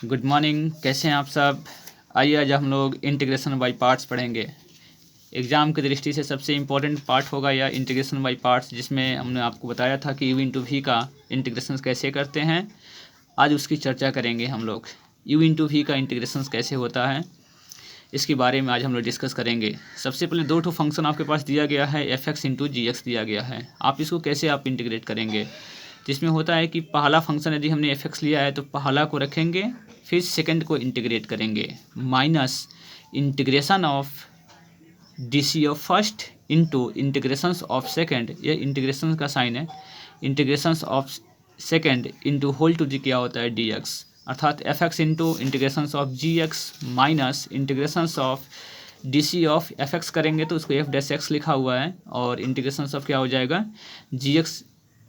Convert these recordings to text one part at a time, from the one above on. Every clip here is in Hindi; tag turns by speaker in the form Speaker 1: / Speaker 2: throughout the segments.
Speaker 1: गुड मॉर्निंग, कैसे हैं आप सब। आइए आज हम लोग इंटीग्रेशन बाय पार्ट्स पढ़ेंगे। एग्ज़ाम की दृष्टि से सबसे इम्पोर्टेंट पार्ट होगा यह इंटीग्रेशन बाय पार्ट्स, जिसमें हमने आपको बताया था कि यू इंटू वी का इंटीग्रेशन कैसे करते हैं। आज उसकी चर्चा करेंगे हम लोग। यू इंटू वी का इंटीग्रेशन कैसे होता है इसके बारे में आज हम लोग डिस्कस करेंगे। सबसे पहले दो फंक्शन आपके पास दिया गया है, एफ एक्स इंटू जी एक्स दिया गया है। आप इसको कैसे आप इंटीग्रेट करेंगे, जिसमें होता है कि पहला फंक्शन यदि हमने एफ एक्स लिया है तो पहला को रखेंगे, फिर सेकंड को इंटीग्रेट करेंगे, minus integration of D C of first into integration of second. ये इंटीग्रेशन का साइन है। Integration of second into whole to G क्या होता है, डी एक्स, अर्थात F X into integration of G X minus integration of D C of F X करेंगे तो उसको एफ डैश एक्स लिखा हुआ है, और इंटीग्रेशन ऑफ क्या हो जाएगा, जी x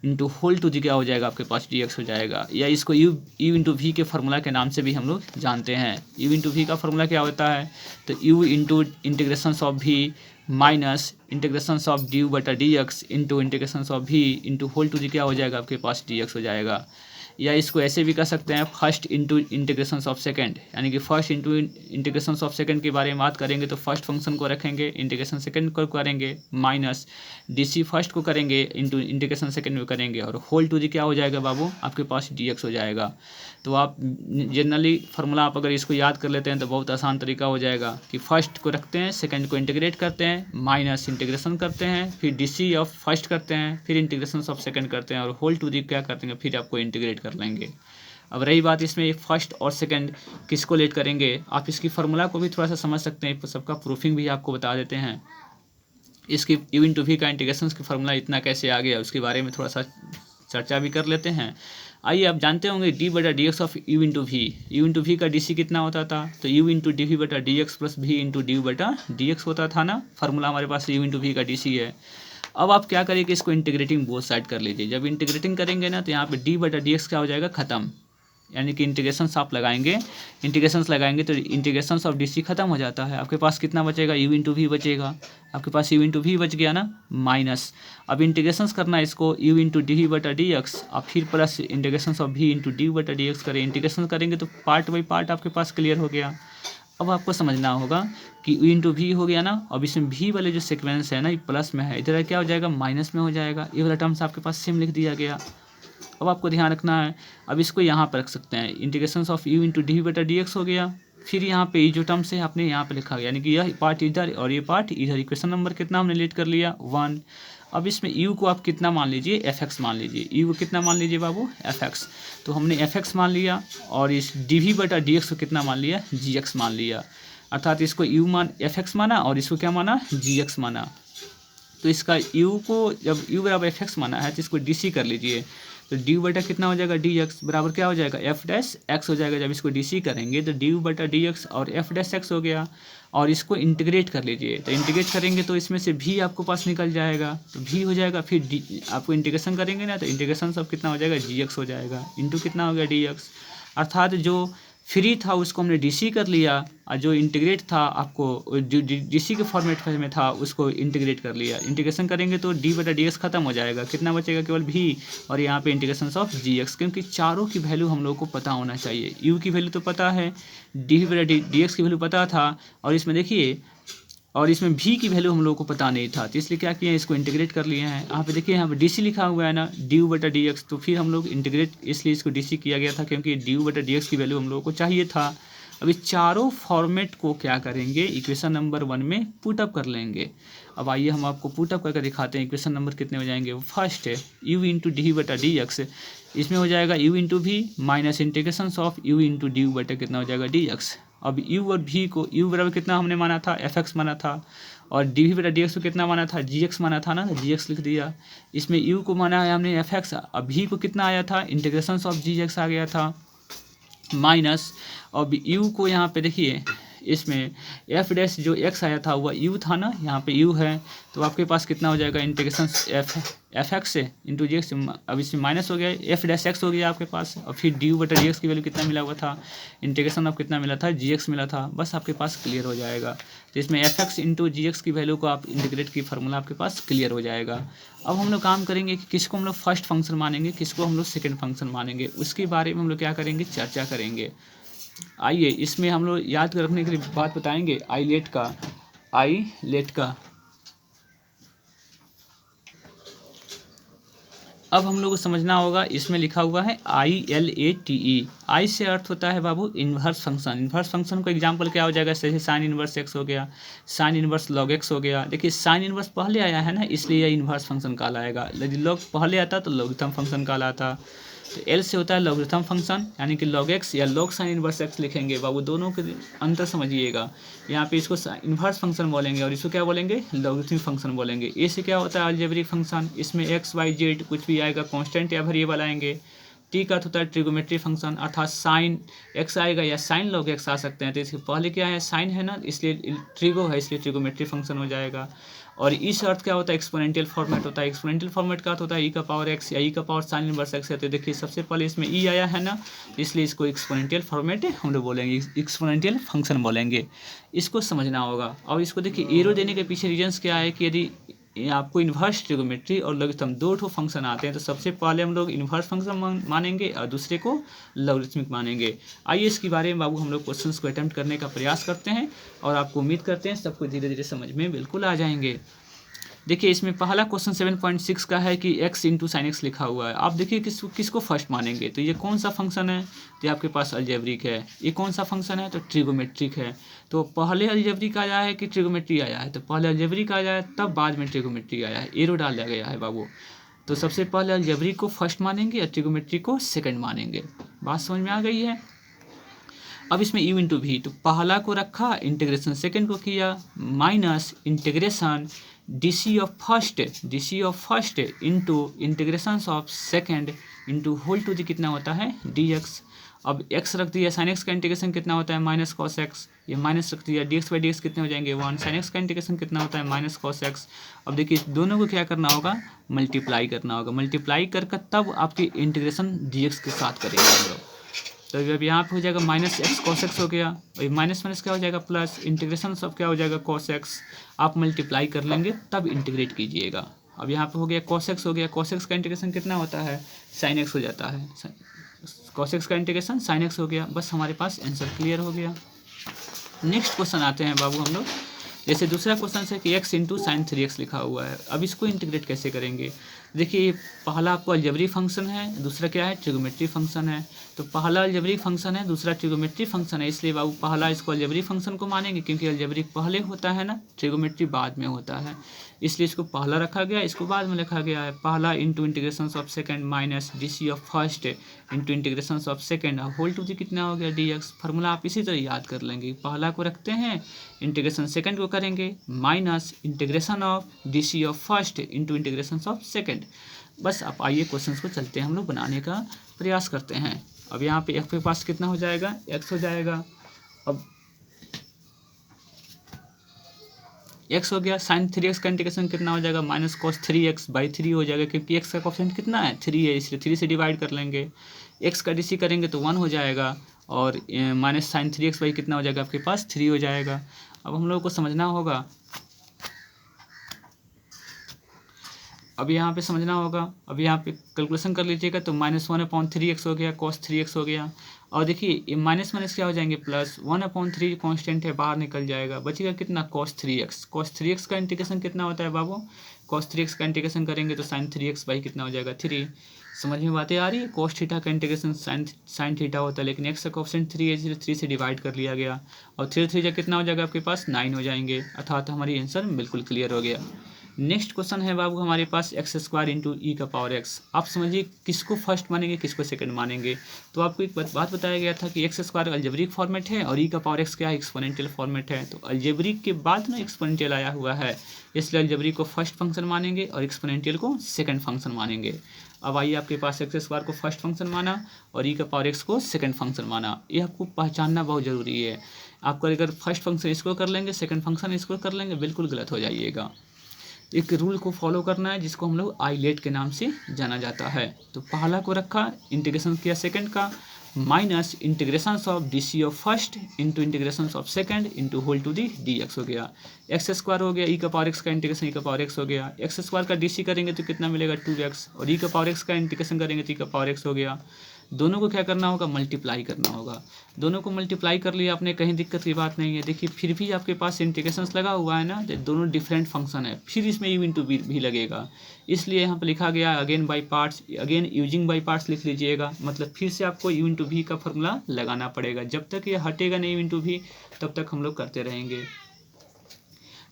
Speaker 1: into whole to G क्या हो जाएगा, आपके पास डी एक्स हो जाएगा। या इसको यू इंटू वी के फार्मूला के नाम से भी हम लोग जानते हैं। यू इंटू वी का फार्मूला क्या होता है, तो U into integration of V minus integration of D U बटा D X into integration of V into whole to G क्या हो जाएगा, आपके पास डी एक्स हो जाएगा। या इसको ऐसे भी कर सकते हैं, first into integration of second, यानी कि first into integration of second के बारे में बात करेंगे तो फर्स्ट फंक्शन को रखेंगे, इंटीग्रेशन सेकंड को करेंगे, माइनस डी सी फर्स्ट को करेंगे इंटू इंटीग्रेशन सेकंड में करेंगे, और होल टू जी क्या हो जाएगा बाबू, आपके पास डी एक्स हो जाएगा। तो आप जनरली फार्मूला आप अगर इसको याद कर लेते हैं तो बहुत आसान तरीका हो जाएगा कि फर्स्ट को रखते हैं, सेकंड को इंटीग्रेट करते हैं, माइनस इंटीग्रेशन करते हैं, फिर डी सी ऑफ फर्स्ट करते हैं, फिर इंटीग्रेशन ऑफ सेकंड करते हैं, और होल टू जी क्या करते हैं, फिर आपको इंटीग्रेट कर लेंगे। अब रही बात इसमें फर्स्ट और सेकंड किसको लेट करेंगे, आप इसकी फार्मूला को भी थोड़ा सा समझ सकते हैं, सबका प्रूफिंग भी आपको बता देते हैं। इसकी यू इंटू वी का इंटीग्रेशन की फार्मूला इतना कैसे आ गया उसके बारे में थोड़ा सा चर्चा भी कर लेते हैं। आइए, आप जानते होंगे डी बटा D X of U into V. U into V का डी सी कितना होता था, तो यू इंटू डी वी बटा D X plus V into D बटा डी एक्स होता था ना। फार्मूला हमारे पास यू इंटू वी का डी सी है। अब आप क्या करेंगे, इसको इंटीग्रेटिंग बोथ साइड कर लीजिए। जब इंटीग्रेटिंग करेंगे ना तो यहाँ पे डी बटा डी एक्स क्या हो जाएगा, खत्म, यानी कि इंटीग्रेशंस आप लगाएंगे, इंटीग्रेशंस लगाएंगे तो इंटीग्रेशंस ऑफ डी सी खत्म हो जाता है। आपके पास कितना बचेगा, यू इंटू वी बचेगा। आपके पास यू इंटू वी बच गया ना, माइनस अब इंटीग्रेशंस करना है इसको, यू इंटू डी वी बटा डी एक्स, अब फिर plus integrations of V into D बटा डी एक्स करें। इंटीग्रेशन करेंगे तो पार्ट बाई पार्ट आपके पास क्लियर हो गया। अब आपको समझना होगा कि यू इंटू वी हो गया ना, अब इसमें भी वाले जो सीक्वेंस है ना ये प्लस में है, इधर क्या हो जाएगा, माइनस में हो जाएगा। ये वाला टर्म्स आपके पास सेम लिख दिया गया। अब आपको ध्यान रखना है, अब इसको यहाँ पर रख सकते हैं, integration of U into D बटा डी एक्स हो गया। फिर यहाँ पे ये जो टर्म्स है आपने यहाँ पे लिखा गया, यानी कि यह पार्ट इधर और ये पार्ट इधर। इक्वेशन नंबर कितना हमने लेट कर लिया, 1। अब इसमें यू को आप कितना मान लीजिए, एफ एक्स मान लीजिए। यू को कितना मान लीजिए बाबू, एफ एक्स। तो हमने एफ एक्स मान लिया, और इस डी वी बटा डी एक्स को कितना मान लिया, जी एक्स मान लिया। अर्थात इसको यू मान एफ एक्स माना और इसको क्या माना, जी एक्स माना। तो इसका यू को जब यू बराबर एफ एक्स माना है तो इसको डी सी कर लीजिए। तो डी बटा कितना हो जाएगा, डी एक्स बराबर क्या हो जाएगा, एफ डैश एक्स हो जाएगा। जब इसको डी सी करेंगे तो डी बटा डी एक्स और एफ डैश एक्स हो गया, और इसको इंटीग्रेट कर लीजिए। तो इंटीग्रेट करेंगे तो इसमें से भी आपको पास निकल जाएगा, तो भी हो जाएगा। फिर डी आपको इंटीग्रेशन करेंगे ना तो इंटीग्रेशन सब कितना हो जाएगा, जी एक्स हो जाएगा, इंटू कितना हो गया, डी एक्स। अर्थात जो फ्री था उसको हमने डीसी कर लिया, और जो इंटीग्रेट था आपको डीसी के फॉर्मेट में था उसको इंटीग्रेट कर लिया। इंटीग्रेशन करेंगे तो डी बटा डी एक्स खत्म हो जाएगा, कितना बचेगा, केवल भी, और यहाँ पे इंटीग्रेशन ऑफ जी एक्स। क्योंकि चारों की वैल्यू हम लोग को पता होना चाहिए। यू की वैल्यू तो पता है, डी बटा डी एक्स की वैल्यू पता था, और इसमें देखिए, और इसमें भी की वैल्यू हम लोगों को पता नहीं था, तो इसलिए क्या किया है, इसको इंटीग्रेट कर लिए हैं। यहाँ पे देखिए, यहाँ पे डी सी लिखा हुआ है ना, डी यू बटा डी एक्स, तो फिर हम लोग इंटीग्रेट इसलिए इसको डी सी किया गया था क्योंकि डी यू बटा डी एक्स की वैल्यू हम लोगों को चाहिए था। अब इस चारों फॉर्मेट को क्या करेंगे, इक्वेशन नंबर 1 में पुटअप कर लेंगे। अब आइए हम आपको पुटअप करके दिखाते हैं। इक्वेशन नंबर कितने हो जाएंगे, फर्स्ट है यू इंटू डी बटा डी एक्स, इसमें हो जाएगा यू इंटू भी minus integration of U into D बटा कितना हो जाएगा, डी एक्स। अब यू और भी को यू बराबर कितना हमने माना था, एफ एक्स माना था, और डी वी बटा डी एक्स को कितना माना था, जी एक्स माना था ना, जी एक्स लिख दिया। इसमें यू को माना है हमने एफ एक्स, अब भी को कितना आया था, इंटीग्रेशन ऑफ जी एक्स आ गया था, माइनस। अब यू को यहाँ पे देखिए, इसमें एफ डैश जो एक्स आया था वह यू था ना, यहाँ पे यू है, तो आपके पास कितना हो जाएगा, इंटीग्रेशन एफ एक्स से इंटू जी एक्स, अब इसमें माइनस हो गया, एफ डैश एक्स हो गया आपके पास, और फिर डी यू बटा डी एक्स की वैल्यू कितना मिला हुआ था, इंटीग्रेशन ऑफ कितना मिला था, जी एक्स मिला था, बस आपके पास क्लियर हो जाएगा। तो इसमें एफ एक्स इंटू जी एक्स की वैल्यू को आप इंटीग्रेट की फार्मूला आपके पास क्लियर हो जाएगा। अब हम लोग काम करेंगे कि किसको हम लोग फर्स्ट फंक्शन मानेंगे, किसको हम लोग सेकेंड फंक्शन मानेंगे, उसके बारे में हम लोग क्या करेंगे, चर्चा करेंगे। आइए इसमें हम लोग याद रखने के लिए बात बताएंगे आईलेट का। अब हम लोग को समझना होगा, इसमें लिखा हुआ है ILATE। आई से अर्थ होता है बाबू इन्वर्स फंक्शन। इन्वर्स फंक्शन को एग्जांपल क्या हो जाएगा, जैसे साइन इन्वर्स एक्स हो गया, साइन इन्वर्स लॉग एक्स हो गया। देखिए साइन इन्वर्स पहले आया है ना, इसलिए यह इन्वर्स फंक्शन कहलाएगा। यदि लॉग पहले आता तो लॉगरिथम फंक्शन कहलाता। तो एल से होता है लॉगरिथम फंक्शन, यानी कि लॉग एक्स या लॉग साइन इन्वर्स एक्स लिखेंगे बाबू, दोनों के अंतर समझिएगा। यहाँ पे इसको इन्वर्स फंक्शन बोलेंगे और इसको क्या बोलेंगे, लॉगरिथमिक फंक्शन बोलेंगे। ए से क्या होता है अलजेब्रिक फंक्शन, इसमें एक्स वाई जेड कुछ भी आएगा, कांस्टेंट या वेरिएबल आएंगे। टी का होता है ट्रिगोमेट्री फंक्शन, अर्थात साइन एक्स आएगा या साइन लॉग एक्स आ सकते हैं। तो इसके पहले क्या है, साइन है ना, इसलिए ट्रिगो है, इसलिए ट्रिगोमेट्री फंक्शन हो जाएगा। और इस अर्थ क्या होता है, एक्सपोनेंशियल फॉर्मेट होता है। एक्सपोनेंशियल फॉर्मेट का होता है ई का पावर एक्स या ई का पावर साइन इनवर्स एक्स है। तो देखिए सबसे पहले इसमें ई आया है ना, इसलिए इसको एक्सपोनेंशियल फॉर्मेट हम लोग बोलेंगे, एक्सपोनेंशियल फंक्शन बोलेंगे। इसको समझना होगा। और इसको देखिए एरो देने के पीछे रीजन्स क्या है कि यदि आपको इन्वर्स ट्रिगोमेट्री और लॉगरिथम दो ठो फंक्शन आते हैं, तो सबसे पहले हम लोग इन्वर्स फंक्शन मानेंगे और दूसरे को लॉगरिथमिक मानेंगे। आइए इसके बारे में बाबू हम लोग क्वेश्चंस को अटेम्प्ट करने का प्रयास करते हैं और आपको उम्मीद करते हैं सबको धीरे धीरे समझ में बिल्कुल आ जाएंगे। देखिए इसमें पहला क्वेश्चन 7.6 का है कि x इंटू साइन एक्स लिखा हुआ है। आप देखिए किसको फर्स्ट मानेंगे, तो ये कौन सा फंक्शन है, तो आपके पास अलजेब्रिक है। ये कौन सा फंक्शन है, तो ट्रिगोमेट्रिक है। तो पहले अलजेब्रिक आया है कि ट्रिगोमेट्री आया है, तो पहले अलजेब्रिक आया है तब बाद में ट्रिगोमेट्री आया है, एरो डाल दिया गया है बाबू। तो सबसे पहले अलजेब्रिक को फर्स्ट मानेंगे और ट्रिगोमेट्री को सेकेंड मानेंगे। बात समझ में आ गई है। अब इसमें u इंटू भी, तो पहला को रखा इंटीग्रेशन सेकेंड को किया, minus integration D of first into integration of second into whole to the कितना होता है dx। अब x रख दिया, साइन एक्स का इंटीग्रेशन कितना होता है माइनस कॉस एक्स, ये माइनस रख दिया, dx बाई dx कितने हो जाएंगे 1। साइन एक्स का इंटीग्रेशन कितना होता है माइनस कॉस एक्स। अब देखिए दोनों को क्या करना होगा, मल्टीप्लाई करना होगा। मल्टीप्लाई करके तब आपकी इंटीग्रेशन dx के साथ करेंगे हम लोग। तो अब यहाँ पे हो जाएगा माइनस एक्स कॉस एक्स हो गया, और माइनस माइनस क्या हो जाएगा प्लस, इंटीग्रेशन सब क्या हो जाएगा कॉस एक्स। आप मल्टीप्लाई कर लेंगे तब इंटीग्रेट कीजिएगा। अब यहाँ पे हो गया कॉस एक्स हो गया, कॉस एक्स का इंटीग्रेशन कितना होता है साइन एक्स हो जाता है, कॉस एक्स का इंटीग्रेशन साइन एक्स हो गया। बस हमारे पास आंसर क्लियर हो गया। नेक्स्ट क्वेश्चन आते हैं बाबू हम लोग। जैसे दूसरा क्वेश्चन है कि x इंटू साइन 3x लिखा हुआ है। अब इसको इंटीग्रेट कैसे करेंगे, देखिए पहला आपको अलजेब्रिक फंक्शन है, दूसरा क्या है ट्रिगोमेट्री फंक्शन है। तो पहला अलजेब्रिक फंक्शन है, दूसरा ट्रिगोमेट्री फंक्शन है, इसलिए बाबू पहला इसको अलजेब्रिक फंक्शन को मानेंगे, क्योंकि अलजेब्रिक पहले होता है ना, ट्रिगोमेट्री बाद में होता है, इसलिए इसको पहला रखा गया, इसको बाद में लिखा गया है। पहला into integration of second minus D of first into integration of second whole to the कितना हो गया dx। फार्मूला आप इसी तरह याद कर लेंगे, पहला को रखते हैं, इंटीग्रेशन सेकेंड को करेंगे, minus integration of d of first into integration of second. बस आप आइए क्वेश्चंस को चलते हैं हम लोग बनाने का प्रयास करते हैं। अब यहाँ पे x के पास कितना हो जाएगा, x हो जाएगा। अब x हो गया, साइन 3x का इंटीग्रेशन कितना हो जाएगा माइनस कॉस 3x बाई 3 हो जाएगा, क्योंकि x का कोफिशिएंट कितना है 3 है, इसलिए 3 से डिवाइड कर लेंगे। x का डी करेंगे तो 1 हो जाएगा, और माइनस साइन 3x बाई कितना हो जाएगा आपके पास 3 हो जाएगा। अब हम लोग को समझना होगा, अब यहाँ पे समझना होगा, अब यहाँ पे कैलकुलेशन कर लीजिएगा, तो -1/3x हो गया, cos 3x हो गया। और देखिए ये माइनस माइनस क्या हो जाएंगे प्लस, 1/3 कांस्टेंट है बाहर निकल जाएगा, बचेगा कितना cos 3x। cos 3x का इंटीग्रेशन कितना होता है बाबू, cos 3x का इंटीग्रेशन करेंगे तो sin 3x बाई कितना हो जाएगा 3। समझ में बातें आ रही है। cos थीटा का इंटीग्रेशन sin थीटा होता है, लेकिन x का कोफिशिएंट 3 है, इसलिए 3 से डिवाइड कर लिया गया, और 3 कितना हो जाएगा आपके पास 9 हो जाएंगे, अर्थात हमारी आंसर बिल्कुल क्लियर हो गया। नेक्स्ट क्वेश्चन है बाबू हमारे पास एक्स स्क्वायर इंटू ई का पावर एक्स। आप समझिए किसको फर्स्ट मानेंगे किसको सेकंड मानेंगे। तो आपको एक बात बताया गया था कि एक्स स्क्वायर अलजेब्रिक फॉर्मेट है और ई का पावर एक्स क्या है एक्सपोनेंशियल फॉर्मेट है। तो अलजेब्रिक के बाद ना एक्सपोनेंशियल आया हुआ है, इसलिए अलजेब्रिक को फर्स्ट फंक्शन मानेंगे और एक्सपोनेंशियल को सेकंड फंक्शन मानेंगे। अब आइए आपके पास एक्स स्क्वायर को फर्स्ट फंक्शन माना और ई का पावर एक्स को सेकंड फंक्शन माना, ये आपको पहचानना बहुत ज़रूरी है। आपको अगर फर्स्ट फंक्शन इसको कर लेंगे सेकंड फंक्शन इसको कर लेंगे बिल्कुल गलत हो जाइएगा। एक रूल को फॉलो करना है जिसको हम लोग आईलेट के नाम से जाना जाता है। तो पहला को रखा, इंटीग्रेशन किया सेकंड का, minus integration of d of first into integration of second into whole to the d x हो गया। एक्स स्क्वायर हो गया, ई का पावर एक्स का इंटीग्रेशन ई का पावर एक्स हो गया। एक्स स्क्वायर का डी करेंगे तो कितना मिलेगा 2x, और ई का पावर एक्स का इंटीग्रेशन करेंगे तो ई का पावर एक्स हो गया। दोनों को क्या करना होगा, मल्टीप्लाई करना होगा। दोनों को मल्टीप्लाई कर लिया आपने, कहीं दिक्कत की बात नहीं है। देखिए फिर भी आपके पास इंटीग्रेशंस लगा हुआ है ना, दोनों डिफरेंट फंक्शन है, फिर इसमें यू इंटू बी भी लगेगा, इसलिए यहाँ पर लिखा गया again by parts, again using by parts लिख लीजिएगा। मतलब फिर से आपको यू इंटू भी का फॉर्मूला लगाना पड़ेगा, जब तक ये हटेगा नहीं यू इंटू भी तब तक हम लोग करते रहेंगे।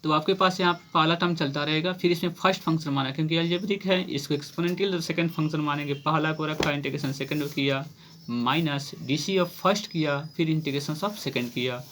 Speaker 1: तो आपके पास यहाँ पहला टर्म चलता रहेगा, फिर इसमें फर्स्ट फंक्शन माना, क्योंकि अलजेब्रिक है इसको एक्सपोनेंशियल सेकंड फंक्शन मानेंगे। पहला को रखा, इंटीग्रेशन सेकंड किया, माइनस डीसी ऑफ फर्स्ट किया, फिर इंटीग्रेशन ऑफ सेकंड किया।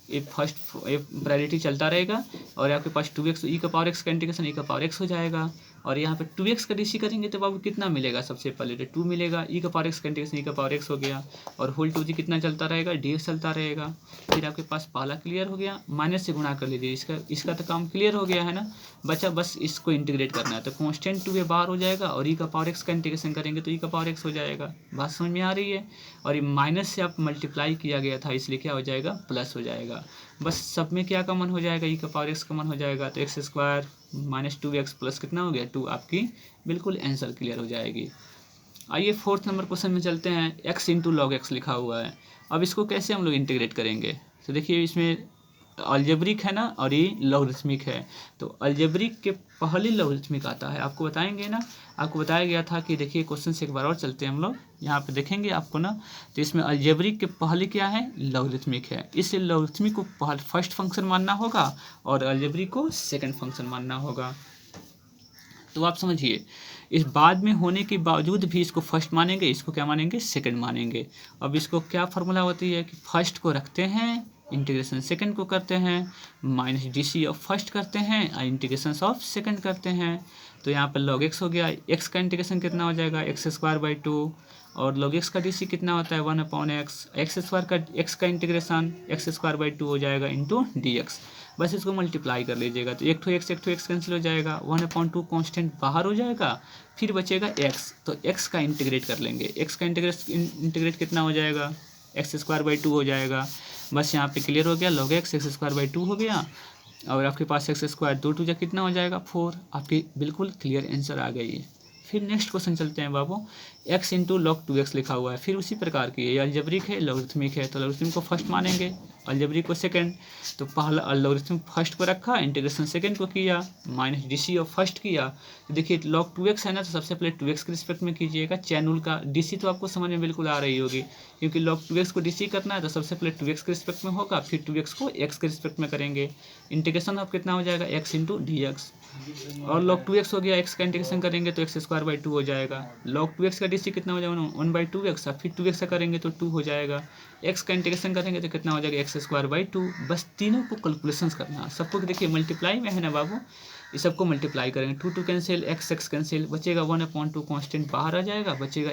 Speaker 1: ये फर्स्ट प्रायोरिटी चलता रहेगा। और आपके पास 2x ई का पावर एक्स का इंटीग्रेशन ई का पावर एक्स हो जाएगा, और यहाँ पे 2x का डीसी करेंगे तो बाबू कितना मिलेगा, सबसे पहले तो 2 मिलेगा, ई का पावर एक्स का इंटीग्रेशन ई का पावर एक्स हो गया, और होल 2 जी कितना चलता रहेगा, dx चलता रहेगा। फिर आपके पास पहला क्लियर हो गया, माइनस से गुणा कर लीजिए, इसका तो काम क्लियर हो गया है ना, बचा बस इसको इंटीग्रेट करना है। तो कॉन्स्टेंट 2 ये बाहर हो जाएगा, और ई का पावर एक्स का इंटीग्रेशन करेंगे तो ई का पावर एक्स हो जाएगा। बात समझ में आ रही है। और ये माइनस से आप मल्टीप्लाई किया गया था, इसलिए क्या हो जाएगा, प्लस हो जाएगा। बस सब में क्या कॉमन हो जाएगा, ई का पावर एक्स कॉमन हो जाएगा, तो x square minus 2x plus कितना हो गया 2, आपकी बिल्कुल आंसर क्लियर हो जाएगी। आइए 4th नंबर क्वेश्चन में चलते हैं। x इंटू लॉग एक्स लिखा हुआ है, अब इसको कैसे हम लोग इंटीग्रेट करेंगे। तो देखिए इसमें अलजेब्रिक है ना, और ये लॉगरिथमिक है। तो अलजेब्रिक के पहले लॉगरिथमिक आता है, आपको बताएंगे ना, आपको बताया गया था कि देखिए क्वेश्चन से एक बार और चलते हैं हम लोग, यहाँ पे देखेंगे आपको ना। तो इसमें अलजेब्रिक के पहले क्या है, लॉगरिथमिक है, इसलिए लॉगरिथमिक को फर्स्ट फंक्शन मानना होगा और अलजेब्रिक को सेकंड फंक्शन मानना होगा। तो आप समझिए, इस बाद में होने के बावजूद भी इसको फर्स्ट मानेंगे, इसको क्या मानेंगे, सेकंड मानेंगे। अब इसको क्या फार्मूला होती है कि फर्स्ट को रखते हैं, इंटीग्रेशन सेकंड को करते हैं, माइनस डीसी ऑफ फर्स्ट करते हैं और इंटीग्रेशन ऑफ सेकंड करते हैं। तो यहाँ पर लॉग एक्स हो गया, एक्स का इंटीग्रेशन कितना हो जाएगा, एक्स स्क्वायर बाई 2, और लॉग एक्स का डीसी कितना होता है 1/x, एक्स स्क्वायर का एक्स का इंटीग्रेशन एक्स स्क्वायर बाई 2 हो जाएगा इंटू डी एक्स। बस इसको मल्टीप्लाई कर लीजिएगा, तो एक टू एक्स कैंसिल हो जाएगा, 1/2 कॉन्स्टेंट बाहर हो जाएगा, फिर बचेगा x। तो x का इंटीग्रेट कर लेंगे, x का इंटीग्रेट कितना हो जाएगा, एक्स स्क्वायर बाई 2 हो जाएगा। बस यहाँ पे क्लियर हो गया, लॉग एक्स स्क्वायर बाई 2 हो गया, और आपके पास एक्स स्क्वायर 2 2 जा कितना हो जाएगा 4। आपकी बिल्कुल क्लियर आंसर आ गई। फिर नेक्स्ट क्वेश्चन चलते हैं बाबू। x इंटू लॉग 2x लिखा हुआ है, फिर उसी प्रकार की ये अलजेब्रिक है, लॉगरिथमिक है, तो लॉगरिथमिक को फर्स्ट मानेंगे, अलजेब्रिक को सेकंड। तो पहला लॉगरिथमिक फर्स्ट को रखा, इंटीग्रेशन सेकंड को किया, माइनस डीसी और फर्स्ट किया। तो देखिए लॉग 2x है ना, तो सबसे पहले 2x के रिस्पेक्ट में कीजिएगा, चैन रूल का डीसी तो आपको समझ में बिल्कुल आ रही होगी, क्योंकि लॉग 2x को डीसी करना है तो सबसे पहले 2x के रिस्पेक्ट में होगा, फिर 2x को x के रिस्पेक्ट में करेंगे। इंटीग्रेशन ऑफ कितना हो जाएगा, x इंटू डी एक्स, और लॉग 2x हो गया, x का इंटीग्रेशन करेंगे तो एक्स स्क्वायर बाई 2 हो जाएगा। लॉग 2x का डीसी कितना हो जाएगा 1/2x, फिर 2x का करेंगे तो 2 हो जाएगा, x का इंटीग्रेशन करेंगे तो कितना हो जाएगा एक्स स्क्वायर बाई 2। बस तीनों को कैलकुलेशंस करना, सबको देखिए मल्टीप्लाई में है ना बाबू, ये सबको मल्टीप्लाई करेंगे, 2 2 कैंसिल, x कैंसिल, बचेगा 1/2 कॉन्स्टेंट बाहर आ जाएगा, बचेगा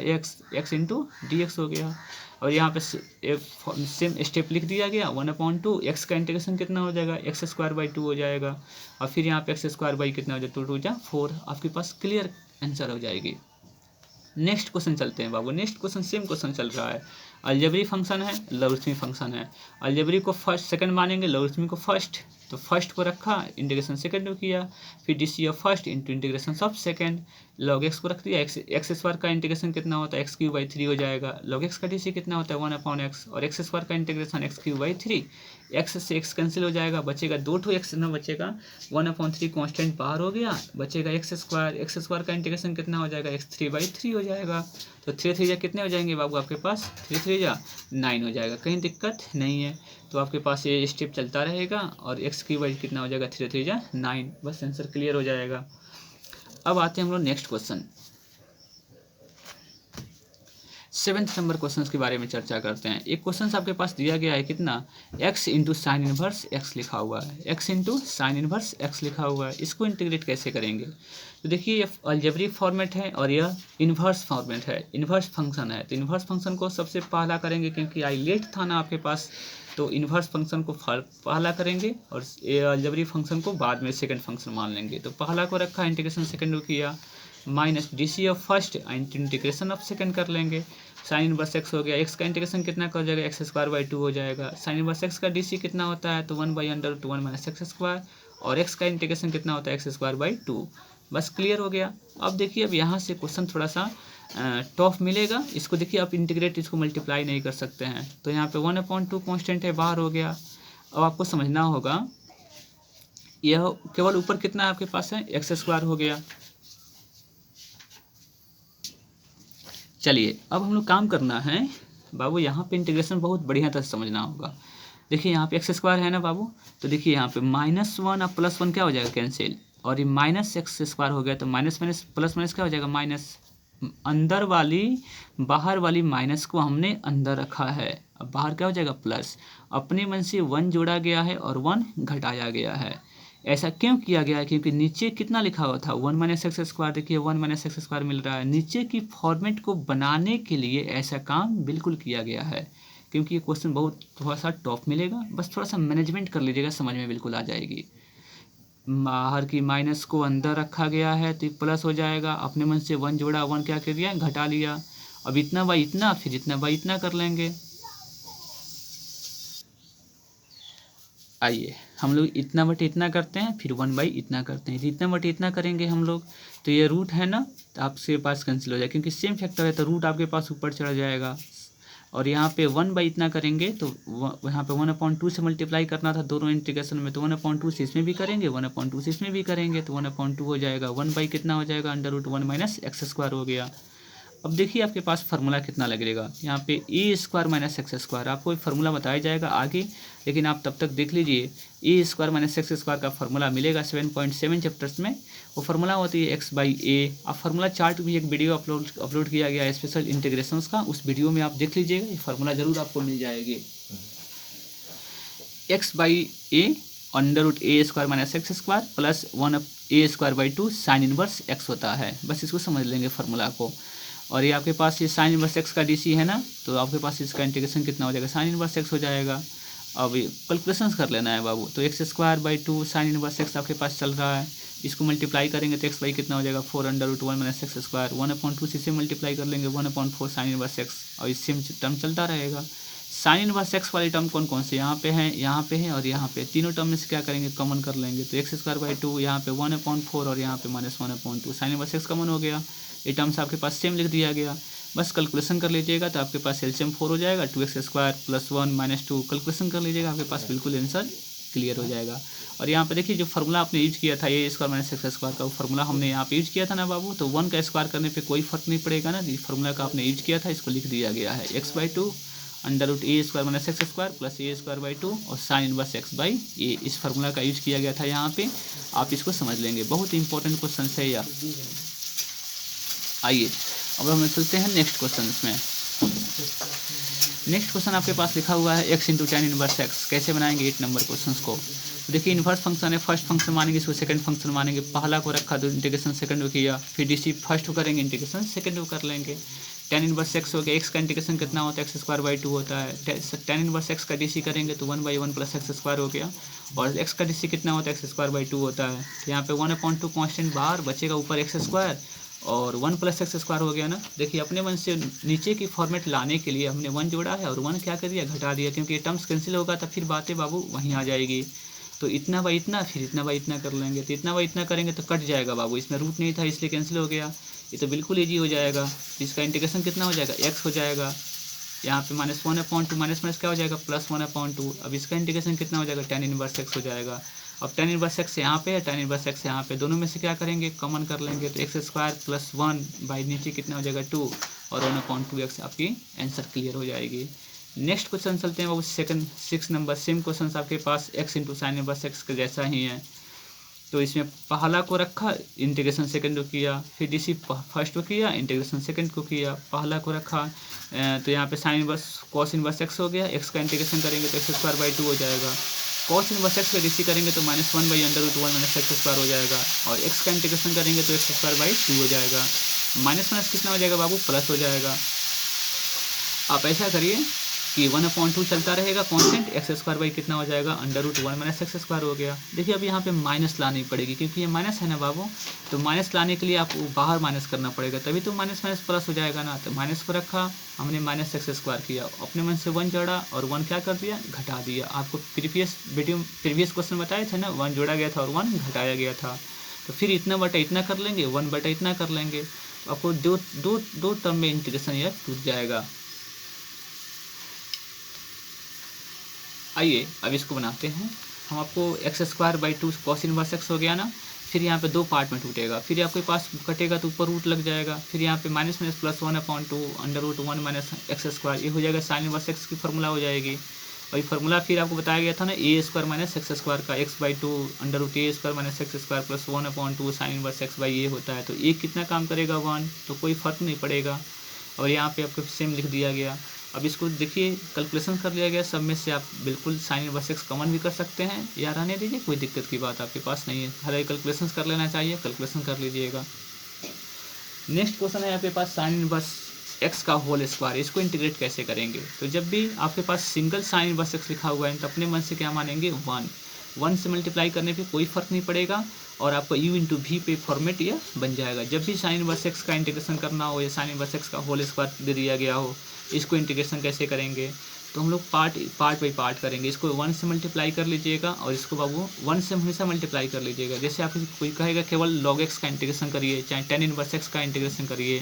Speaker 1: x इंटू डी एक्स हो गया। और यहाँ पे सेम स्टेप लिख दिया गया, 1/2 एक्स का इंटीग्रेशन कितना हो जाएगा, एक्स स्क्वायर बाई 2 हो जाएगा, और फिर यहाँ पे एक्स स्क्वायर बाई कितना हो जाएगा 2 2 जा 4। आपके पास क्लियर आंसर हो जाएगी। नेक्स्ट क्वेश्चन चलते हैं बाबू। नेक्स्ट क्वेश्चन सेम क्वेश्चन चल रहा है, अलजेब्रिक फंक्शन है, लॉगरिथमिक फंक्शन है। अलजेब्रिक को फर्स्ट सेकंड मानेंगे, लॉगरिथमिक को फर्स्ट। तो फर्स्ट को रखा, इंटीग्रेशन सेकंड को किया, फिर DC of first into integration of second. Log x को रख दिया, एक्स स्क्वायर का इंटीग्रेशन कितना होता है x³/3 हो जाएगा, लॉग एक्स का डीसी कितना होता है 1/x, और एक्स स्क्वायर का इंटीग्रेशन x³/3, एक्स से एक्स कैंसिल हो जाएगा, बचेगा 2 एक्स ना, बचेगा 1/3 कॉन्स्टेंट बाहर हो गया, बचेगा एक्स स्क्वायर का इंटीग्रेशन कितना हो जाएगा x3/3 हो जाएगा। तो 3 3 जा कितने हो जाएंगे बाबू, आपके पास 3 3 जा 9 हो जाएगा, कहीं दिक्कत नहीं है। तो आपके पास ये स्टेप चलता रहेगा, और x³ कितना हो जाएगा 3 3 जा 9, बस आंसर क्लियर हो जाएगा। अब आते हैं हम लोग next question, 7th number question के बारे में चर्चा करते हैं। एक क्वेश्चन आपके पास दिया गया है कितना, x into sine inverse x लिखा हुआ है, x into sine inverse x लिखा हुआ है, इसको इंटीग्रेट कैसे करेंगे। तो देखिए ये अलजेब्रिक फॉर्मेट है और यह इन्वर्स फॉर्मेट है, इन्वर्स फंक्शन है। तो इन्वर्स फंक्शन को सबसे पहला करेंगे, क्योंकि आई लेट था ना आपके पास, तो इन्वर्स फंक्शन को पहला करेंगे और अलजेब्रिक फंक्शन को बाद में सेकंड फंक्शन मान लेंगे। तो पहला को रखा, इंटीग्रेशन सेकंड को किया, minus DC of first integration of second कर लेंगे। साइन इनवर्स एक्स हो गया, एक्स का इंटीग्रेशन कितना कर जाएगा एक्स स्क्वायर बाई 2 हो जाएगा। साइन इनवर्स एक्स का डीसी कितना होता है, तो 1/√1 माइनस एक्स स्क्वायर, और एक्स का इंटीग्रेशन कितना होता है एक्स स्क्वायर बाई 2। बस क्लियर हो गया। अब देखिए, अब यहाँ से क्वेश्चन थोड़ा सा टॉप मिलेगा। इसको देखिए आप इंटीग्रेट, इसको मल्टीप्लाई नहीं कर सकते हैं, तो यहाँ पे 1/2 कॉन्स्टेंट है, बाहर हो गया। अब आपको समझना होगा यह केवल ऊपर कितना आपके पास है, x² हो गया। चलिए अब हम लोग काम करना है बाबू, यहाँ पे इंटीग्रेशन बहुत बढ़िया तरह से समझना होगा। देखिए यहाँ पे x² है ना बाबू, तो देखिए यहाँ पे -1 और +1 क्या हो जाएगा, कैंसिल, और ये -x² हो गया, तो माइनस माइनस प्लस माइनस क्या हो जाएगा, माइनस। अंदर वाली बाहर वाली माइनस को हमने अंदर रखा है, अब बाहर क्या हो जाएगा, प्लस। अपने मन से 1 जोड़ा गया है और 1 घटाया गया है। ऐसा क्यों किया गया है, क्योंकि नीचे कितना लिखा हुआ था, 1 - x²। देखिए 1 - x² मिल रहा है। नीचे की फॉर्मेट को बनाने के लिए ऐसा काम बिल्कुल किया गया है, क्योंकि ये क्वेश्चन बहुत थोड़ा सा टॉप मिलेगा, बस थोड़ा सा मैनेजमेंट कर लीजिएगा, समझ में बिल्कुल आ जाएगी। बाहर की माइनस को अंदर रखा गया है तो प्लस हो जाएगा, अपने मन से 1 जोड़ा, 1 क्या कर दिया, घटा लिया। अब इतना बाई इतना, फिर इतना बाई इतना कर लेंगे। आइए हम लोग इतना बटे इतना करते हैं, फिर 1 बाई इतना करते हैं, तो इतना बटे इतना करेंगे हम लोग, तो ये रूट है ना, तो आपके पास कैंसिल हो जाएगा, क्योंकि सेम फैक्टर है तो रूट आपके पास ऊपर चढ़ जाएगा। और यहाँ पे 1 बाई इतना करेंगे तो यहाँ पे 1/2 से मल्टीप्लाई करना था दोनों इंटीग्रेशन में, तो 1/2 से इसमें भी करेंगे, 1/2 से इसमें भी करेंगे, तो 1/2 हो जाएगा। 1 बाई कितना हो जाएगा, √1 - x² हो गया। अब देखिए आपके पास फार्मूला कितना लगेगा, यहाँ पे a² - x², आपको फार्मूला बताया जाएगा आगे, लेकिन आप तब तक देख लीजिए। a² - x² का फार्मूला मिलेगा 7.7 चैप्टर्स में। वो फार्मूला होती है x/a। आप फार्मूला चार्ट भी एक वीडियो अपलोड किया गया है स्पेशल इंटीग्रेशंस का, उस वीडियो में आप देख लीजिएगा, ये फार्मूला जरूर आपको मिल जाएगी। x/a √a² - x² plus 1a²/2 sign inverse x होता है। बस इसको समझ लेंगे फार्मूला को। और ये आपके पास ये साइन इनवर्स x का DC है ना, तो आपके पास इसका इंटीग्रेशन कितना हो जाएगा, साइन इनवर्स x हो जाएगा। अब कैलकुलेशंस कर लेना है बाबू, तो x²/2 साइन इनवर्स x आपके पास चल रहा है, इसको मल्टीप्लाई करेंगे तो x/, कितना हो जाएगा, 4 √1 - x²। 1/2 से इसे मल्टीप्लाई कर लेंगे, 1/4 साइन इनवर्स x, और इससे टर्म चलता रहेगा। साइन इनवर्स x वाली टर्म कौन कौन से यहाँ पे हैं, यहाँ पे हैं और यहाँ पे, तीनों टर्म में से क्या करेंगे, कॉमन कर लेंगे, तो x²/2 यहाँ पे 1/4 और यहाँ पे -1/2, साइन इनवर्स x कॉमन हो गया। ये टर्म्स आपके पास सेम लिख दिया गया, बस कैलकुलेशन कर लीजिएगा, तो आपके पास एलसीएम 4 हो जाएगा, 2x² + 1 - 2 कैलकुलेशन कर लीजिएगा, आपके पास बिल्कुल आंसर क्लियर हो जाएगा। और यहाँ पे देखिए जो फार्मूला आपने यूज किया था a² - x² का, वो फार्मूला हमने यहाँ पे यूज किया था ना बाबू, तो 1 का स्क्वायर करने पे कोई फर्क नहीं पड़ेगा ना, इस फार्मूला का आपने यूज किया था, इसको लिख दिया गया है x/2 √a² - x² plus a²/2 और साइन इनवर्स x/a, इस फार्मूला का यूज किया गया था यहाँ पे, आप इसको समझ लेंगे, बहुत इंपॉर्टेंट क्वेश्चन है यह। आइए अब हम चलते हैं नेक्स्ट क्वेश्चन में। नेक्स्ट क्वेश्चन आपके पास लिखा हुआ है x × tan इनवर्स x। कैसे बनाएंगे 8 नंबर क्वेश्चन को, तो देखिए इन्वर्स फंक्शन है, फर्स्ट फंक्शन मानेंगे, इसको सेकंड फंक्शन मानेंगे, पहला को रखा तो इंटीग्रेशन सेकंड को किया, फिर DC फर्स्ट को करेंगे, इंटीग्रेशन सेकंड को कर लेंगे। tan इनवर्स x हो गया, x का इंटीग्रेशन कितना होता है, x²/2 होता है। tan इनवर्स x का DC करेंगे तो 1/1 + x² हो गया, और x का DC कितना होता है, x²/2 होता है। तो यहाँ पे 1/2 कॉन्स्टेंट बाहर बचेगा, ऊपर x² और 1 + x² हो गया ना। देखिए अपने मन से नीचे की फॉर्मेट लाने के लिए हमने 1 जोड़ा है और 1 क्या कर दिया, घटा दिया, क्योंकि ये टर्म्स कैंसिल होगा तो फिर बातें बाबू वहीं आ जाएगी। तो इतना बाई इतना, फिर इतना बाई इतना कर लेंगे, तो इतना बाई इतना करेंगे तो कट जाएगा बाबू, इसमें रूट नहीं था इसलिए कैंसिल हो गया, ये तो बिल्कुल ईजी हो जाएगा। इसका इंटीग्रेशन कितना हो जाएगा, x हो जाएगा, यहाँ पे -1/2 माइनस क्या हो जाएगा, +1/2। अब इसका इंटीग्रेशन कितना हो जाएगा, tan इनवर्स x हो जाएगा। अब tan इनवर्स x यहाँ पे है, tan इनवर्स x यहाँ पे, दोनों में से क्या करेंगे, कॉमन कर लेंगे, तो x² + 1 बाई नीचे कितना हो जाएगा 2 और 1/2x, आपकी आंसर क्लियर हो जाएगी। नेक्स्ट क्वेश्चन चलते हैं वो सेकंड 6 नंबर। सेम क्वेश्चन आपके पास x × sin इनवर्स x के जैसा ही है, तो इसमें पहला को रखा, इंटीग्रेशन सेकंड को किया, फिर DC फर्स्ट को किया, इंटीग्रेशन सेकंड को किया, पहला को रखा, तो यहाँ पे sine inverse cos inverse x हो गया, x का इंटीग्रेशन करेंगे तो x²/2 हो जाएगा, cos इनवर्स x का DC करेंगे तो -1/√1 - x² हो जाएगा, और x का इंटीग्रेशन करेंगे तो x²/2 हो जाएगा, माइनस कितना हो जाएगा बाबू, प्लस हो जाएगा। आप ऐसा करिए कि 1/2 चलता रहेगा कॉन्स्टेंट, x² कितना हो जाएगा, √1 - x² हो गया। देखिए अब यहाँ पे माइनस लानी पड़ेगी, क्योंकि ये माइनस है ना बाबू, तो माइनस लाने के लिए आपको बाहर माइनस करना पड़ेगा, तभी तो माइनस प्लस हो जाएगा ना। तो माइनस को रखा हमने, -x² किया, अपने मन से 1 जोड़ा और 1 क्या कर दिया, घटा दिया। आपको प्रीवियस क्वेश्चन बताए थे ना, 1 जोड़ा गया था और 1 घटाया गया था। तो फिर इतना बटा इतना कर लेंगे, 1 बटा इतना कर लेंगे, आपको दो दो दो टर्म में इंटीग्रेशन यह टूट जाएगा। आइए अब इसको बनाते हैं। हम आपको x²/2 cos इनवर्स x हो गया ना, फिर यहाँ पे दो पार्ट में टूटेगा, फिर आपके पास कटेगा तो ऊपर रूट लग जाएगा, फिर यहाँ पे माइनस माइनस प्लस 1/2 √1 - x², ये हो जाएगा साइन इनवर्स x की फॉर्मूला हो जाएगी। वही फार्मूला फिर आपको बताया गया था ना a² - x² का x/2 √a² - x² plus 1/2 sine inverse x by A होता है। तो ये कितना काम करेगा 1, तो कोई फर्क नहीं पड़ेगा। और यहाँ पे आपको सेम लिख दिया गया। अब इसको देखिए कैलकुलेशन कर लिया गया, सब में से आप बिल्कुल साइन इनवर्स x कॉमन भी कर सकते हैं या रहने दीजिए, कोई दिक्कत की बात आपके पास नहीं है। हर एक कैलकुलेशन कर लेना चाहिए, कैलकुलेशन कर लीजिएगा। नेक्स्ट क्वेश्चन है आपके पास साइन इनवर्स x का होल स्क्वायर, इसको इंटीग्रेट कैसे करेंगे। तो जब भी आपके पास सिंगल साइन इनवर्स x लिखा हुआ है तो अपने मन से क्या मानेंगे 1 से मल्टीप्लाई करने पे कोई फर्क नहीं पड़ेगा और आपका u इंटू वी पे फॉर्मेट यह बन जाएगा। जब भी साइन इनवर्स x का इंटीग्रेशन करना हो या साइन इनवर्स x का होल स्क्वायर दे दिया गया हो, इसको इंटीग्रेशन कैसे करेंगे, तो हम लोग पार्ट बाई पार्ट करेंगे। इसको 1 से मल्टीप्लाई कर लीजिएगा और इसको बाबू 1 से हमेशा मल्टीप्लाई कर लीजिएगा। जैसे आप कोई कहेगा केवल log x का इंटीग्रेशन करिए, चाहे tan इनवर्स x का इंटीग्रेशन करिए,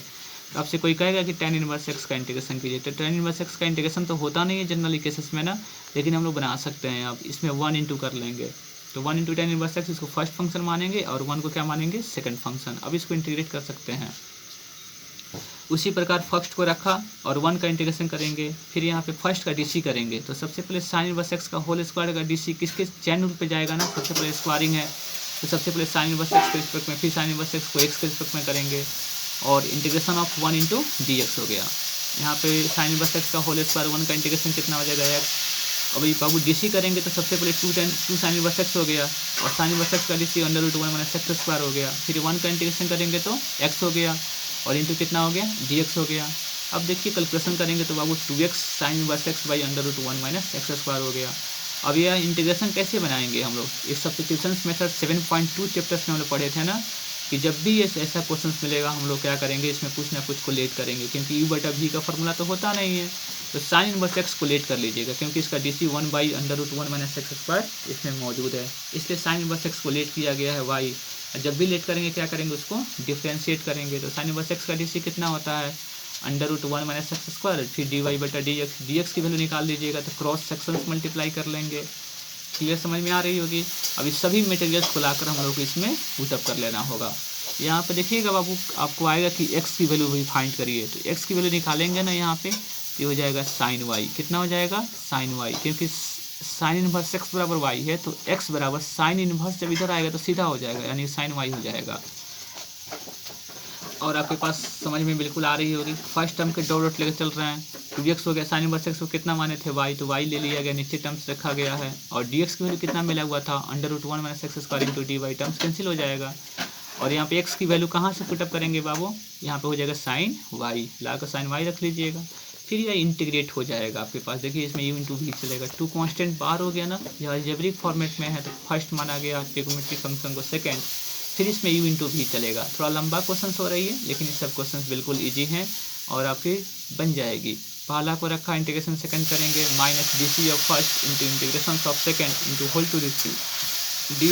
Speaker 1: तो आपसे कोई कहेगा कि tan इनवर्स x का इंटीग्रेशन कीजिए, तो tan इनवर्स x का इंटीग्रेशन तो होता नहीं है जनरली केसेस में ना, लेकिन हम लोग बना सकते हैं। अब इसमें 1 इंटू कर लेंगे, तो 1 इंटू tan इनवर्स x इसको फर्स्ट फंक्शन मानेंगे और 1 को क्या मानेंगे सेकंड फंक्शन। अब इसको इंटीग्रेट कर सकते हैं। उसी प्रकार फर्स्ट को रखा और 1 का इंटीग्रेशन करेंगे, फिर यहाँ पे फर्स्ट का डीसी करेंगे। तो सबसे पहले साइन इनवर्स x का होल स्क्वायर का डीसी किसके चैन रूल पे जाएगा ना, सबसे पहले स्क्वायरिंग है, तो सबसे पहले साइन इनवर्स x के रिस्पेक्ट में, फिर साइन इनवर्स x को x के रिस्पेक्ट में करेंगे और इंटीग्रेशन ऑफ 1 इंटू dx हो गया। यहाँ पे साइन इनवर्स x का होल स्क्वायर 1 का इंटीग्रेशन कितना हो जाएगा x। अभी बाबू डीसी करेंगे तो सबसे पहले 2 साइन इनवर्स x हो गया और साइन इनवर्स x का डीसी √1 - x² हो गया, फिर 1 का इंटीग्रेशन करेंगे तो x हो गया और इंटू कितना हो गया dx हो गया। अब देखिए कैलकुलेशन करेंगे तो बाबू 2x sign inverse x by √1 - x² हो गया। अब यह इंटीग्रेशन कैसे बनाएंगे हम लोग, इस सब्स्टिट्यूशन मेथड 7.2 चैप्टर्स में हम लोग पढ़े थे ना, कि जब भी ऐसा क्वेश्चन मिलेगा हम लोग क्या करेंगे, इसमें कुछ ना कुछ को लेट करेंगे, क्योंकि u/v का फॉर्मूला तो होता नहीं है। तो साइन इनवर्स x को लेट कर लीजिएगा, क्योंकि इसका डीसी 1 बाई √1 - x² इसमें मौजूद है, इसलिए साइन इनवर्स x को लेट किया गया है y। जब भी लेट करेंगे क्या करेंगे, उसको डिफ्रेंशिएट करेंगे। तो साइन इनवर्स x का डीसी कितना होता है √1 - x², फिर dy/dx, dx की वैल्यू निकाल लीजिएगा, तो क्रॉस सेक्शन मल्टीप्लाई कर लेंगे। क्लियर समझ में आ रही होगी। अभी सभी मटेरियल्स को लाकर हम लोग को इसमें पुटअप कर लेना होगा। यहाँ पे देखिएगा बाबू, आपको आएगा कि x की वैल्यू भी फाइंड करिए, तो x की वैल्यू निकालेंगे ना यहाँ पे, तो हो जाएगा साइन y। कितना हो जाएगा साइन y, क्योंकि साइन इनवर्स x बराबर y है, तो x बराबर साइन इनवर्स जब इधर आएगा तो सीधा हो जाएगा, यानी साइन y हो जाएगा। और आपके पास समझ में बिल्कुल आ रही होगी। फर्स्ट टर्म के डॉट लेकर चल रहे हैं, 2x हो गया, साइन इनवर्स x को कितना माने थे y, तो y ले लिया गया, नीचे टर्म्स रखा गया है, और dx की वैल्यू कितना मिला हुआ था √1 - x² into dy, terms cancel हो जाएगा। और यहाँ पे x की वैल्यू कहाँ से पुटअप करेंगे बाबू, यहाँ पे हो जाएगा साइन y, लाकर साइन y रख लीजिएगा, फिर यह इंटीग्रेट हो जाएगा आपके पास। देखिए इसमें u इंटू वी चलेगा, 2 कांस्टेंट बाहर हो गया ना, यह अलजेब्रिक फॉर्मेट में है तो फर्स्ट माना गया ट्रिग्नोमेट्रिक फंक्शन को सेकंड, फिर इसमें u इंटू वी चलेगा। थोड़ा लंबा क्वेश्चन हो रही है, लेकिन ये सब क्वेश्चन बिल्कुल ईजी हैं और आपकी बन जाएगी। पहला को रखा इंटीग्रेशन सेकंड करेंगे, minus dc of first into integration of second into whole to dy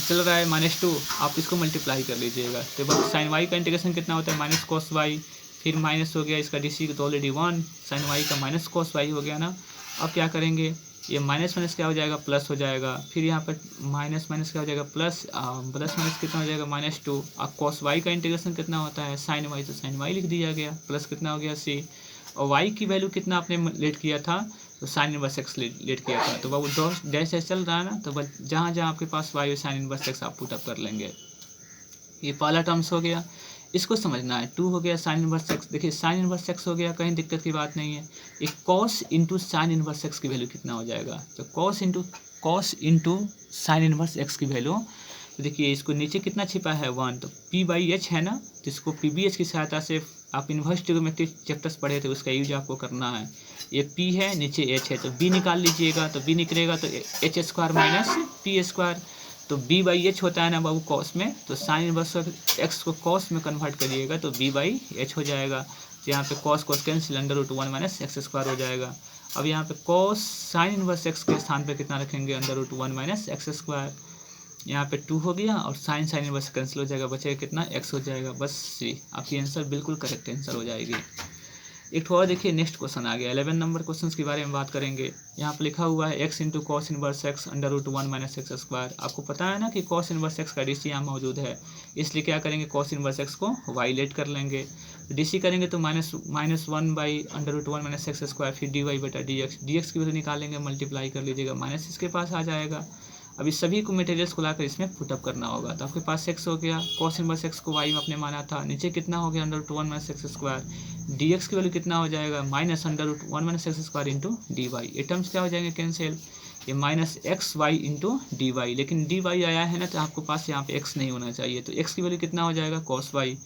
Speaker 1: चल रहा है -2, आप इसको मल्टीप्लाई कर लीजिएगा। तो बस साइन y का इंटीग्रेशन कितना होता है माइनस कॉस y, फिर माइनस हो गया इसका डीसी तो ऑलरेडी 1, साइन y का माइनस कॉस y हो गया ना। अब क्या करेंगे, ये माइनस माइनस क्या हो जाएगा प्लस हो जाएगा, फिर यहाँ पर माइनस माइनस क्या हो जाएगा प्लस, प्लस माइनस कितना हो जाएगा -2। अब कॉस y का इंटीग्रेशन कितना होता है साइन y, तो साइन y लिख दिया गया, प्लस कितना हो गया c, और y की वैल्यू कितना आपने लेट किया था, तो साइन इनवर्स x लेट किया था। तो बाबू डैश चल रहा है ना, तो बस जहाँ जहाँ आपके पास y साइन इनवर्स x आप पुटअप कर लेंगे। ये पहला टर्म्स हो गया, इसको समझना है। 2 हो गया साइन इनवर्स x, देखिए साइन इनवर्स x हो गया, कहीं दिक्कत की बात नहीं है। एक cos into sine inverse x की वैल्यू कितना हो जाएगा, तो cos into sine inverse x की वैल्यू, तो देखिए इसको नीचे कितना छिपा है 1, तो p/h है ना, तो इसको p/h की सहायता से आप इन्वर्स ट्रिग्नोमेट्रिक चैप्टर्स पढ़े थे, उसका यूज आपको करना है। ये p है, नीचे h है, तो b निकाल लीजिएगा, तो b निकलेगा तो h² माइनस p², तो b/h होता है ना बाबू कॉस में, तो साइन इनवर्स x को कॉस में कन्वर्ट करिएगा तो b/h हो जाएगा। तो यहाँ पे कॉस कैंसिल √1 - x² हो जाएगा। अब यहाँ पे कॉस साइन इनवर्स x के स्थान पे कितना रखेंगे √1 - x²। यहाँ पे 2 हो गया और साइन साइन इनवर्स कैंसिल हो जाएगा, बचेगा कितना x हो जाएगा, बस सी आपकी आंसर बिल्कुल करेक्ट आंसर हो जाएगी। एक तो और देखिए नेक्स्ट क्वेश्चन आ गया 11 नंबर क्वेश्चन के बारे में बात करेंगे। यहाँ पर लिखा हुआ है x into cos inverse x under root 1 minus x square. आपको पता है ना कि कॉस इनवर्स एक्स का डीसी यहाँ मौजूद है, इसलिए क्या करेंगे कॉस इनवर्स एक्स को वाइलेट कर लेंगे, डीसी करेंगे तो minus 1 by under root 1 minus x square, फिर डी वाई बटा डी एक्स की वैल्यू निकालेंगे, मल्टीप्लाई कर लीजिएगा, माइनस इसके पास आ जाएगा। अब इस सभी को मटेरियल्स को लाकर इसमें पुटअप करना होगा, तो आपके पास एक्स हो गया, कॉस इनवर्स एक्स को वाई में आपने माना था, नीचे कितना हो गया under root 1 minus x square, d x की वैल्यू कितना हो जाएगा minus under root 1 minus x square into d y. ये टर्म्स क्या हो जाएंगे कैंसिल, ये minus x y into d y, लेकिन डी वाई आया है ना तो आपको पास यहाँ पे एक्स नहीं होना चाहिए, तो एक्स की वैल्यू कितना हो जाएगा कॉस वाई,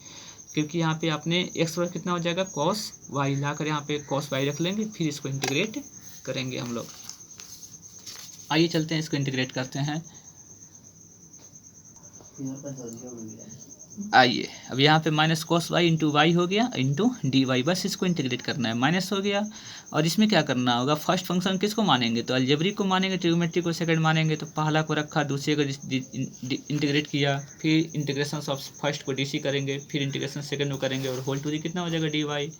Speaker 1: क्योंकि यहाँ पे आपने एक्स वर्ग कितना हो जाएगा कॉस वाई, लाकर यहाँ पे कॉस वाई रख लेंगे, फिर इसको इंटीग्रेट करेंगे हम लोग। आइए चलते हैं इसको इंटीग्रेट करते हैं। आइए अब यहाँ पे minus cos y into y हो गया इंटू डी वाई, बस इसको इंटीग्रेट करना है, माइनस हो गया। और इसमें क्या करना होगा, फर्स्ट फंक्शन किसको मानेंगे, तो अलजेब्रिक को मानेंगे, ट्रिग्नोमेट्री को सेकंड मानेंगे, तो पहला को रखा, दूसरे को इंटीग्रेट किया, फिर इंटीग्रेशन ऑफ फर्स्ट को डीसी करेंगे, फिर इंटीग्रेशन सेकंड को करेंगे, और होल टू दी कितना हो जाएगा डी वाई,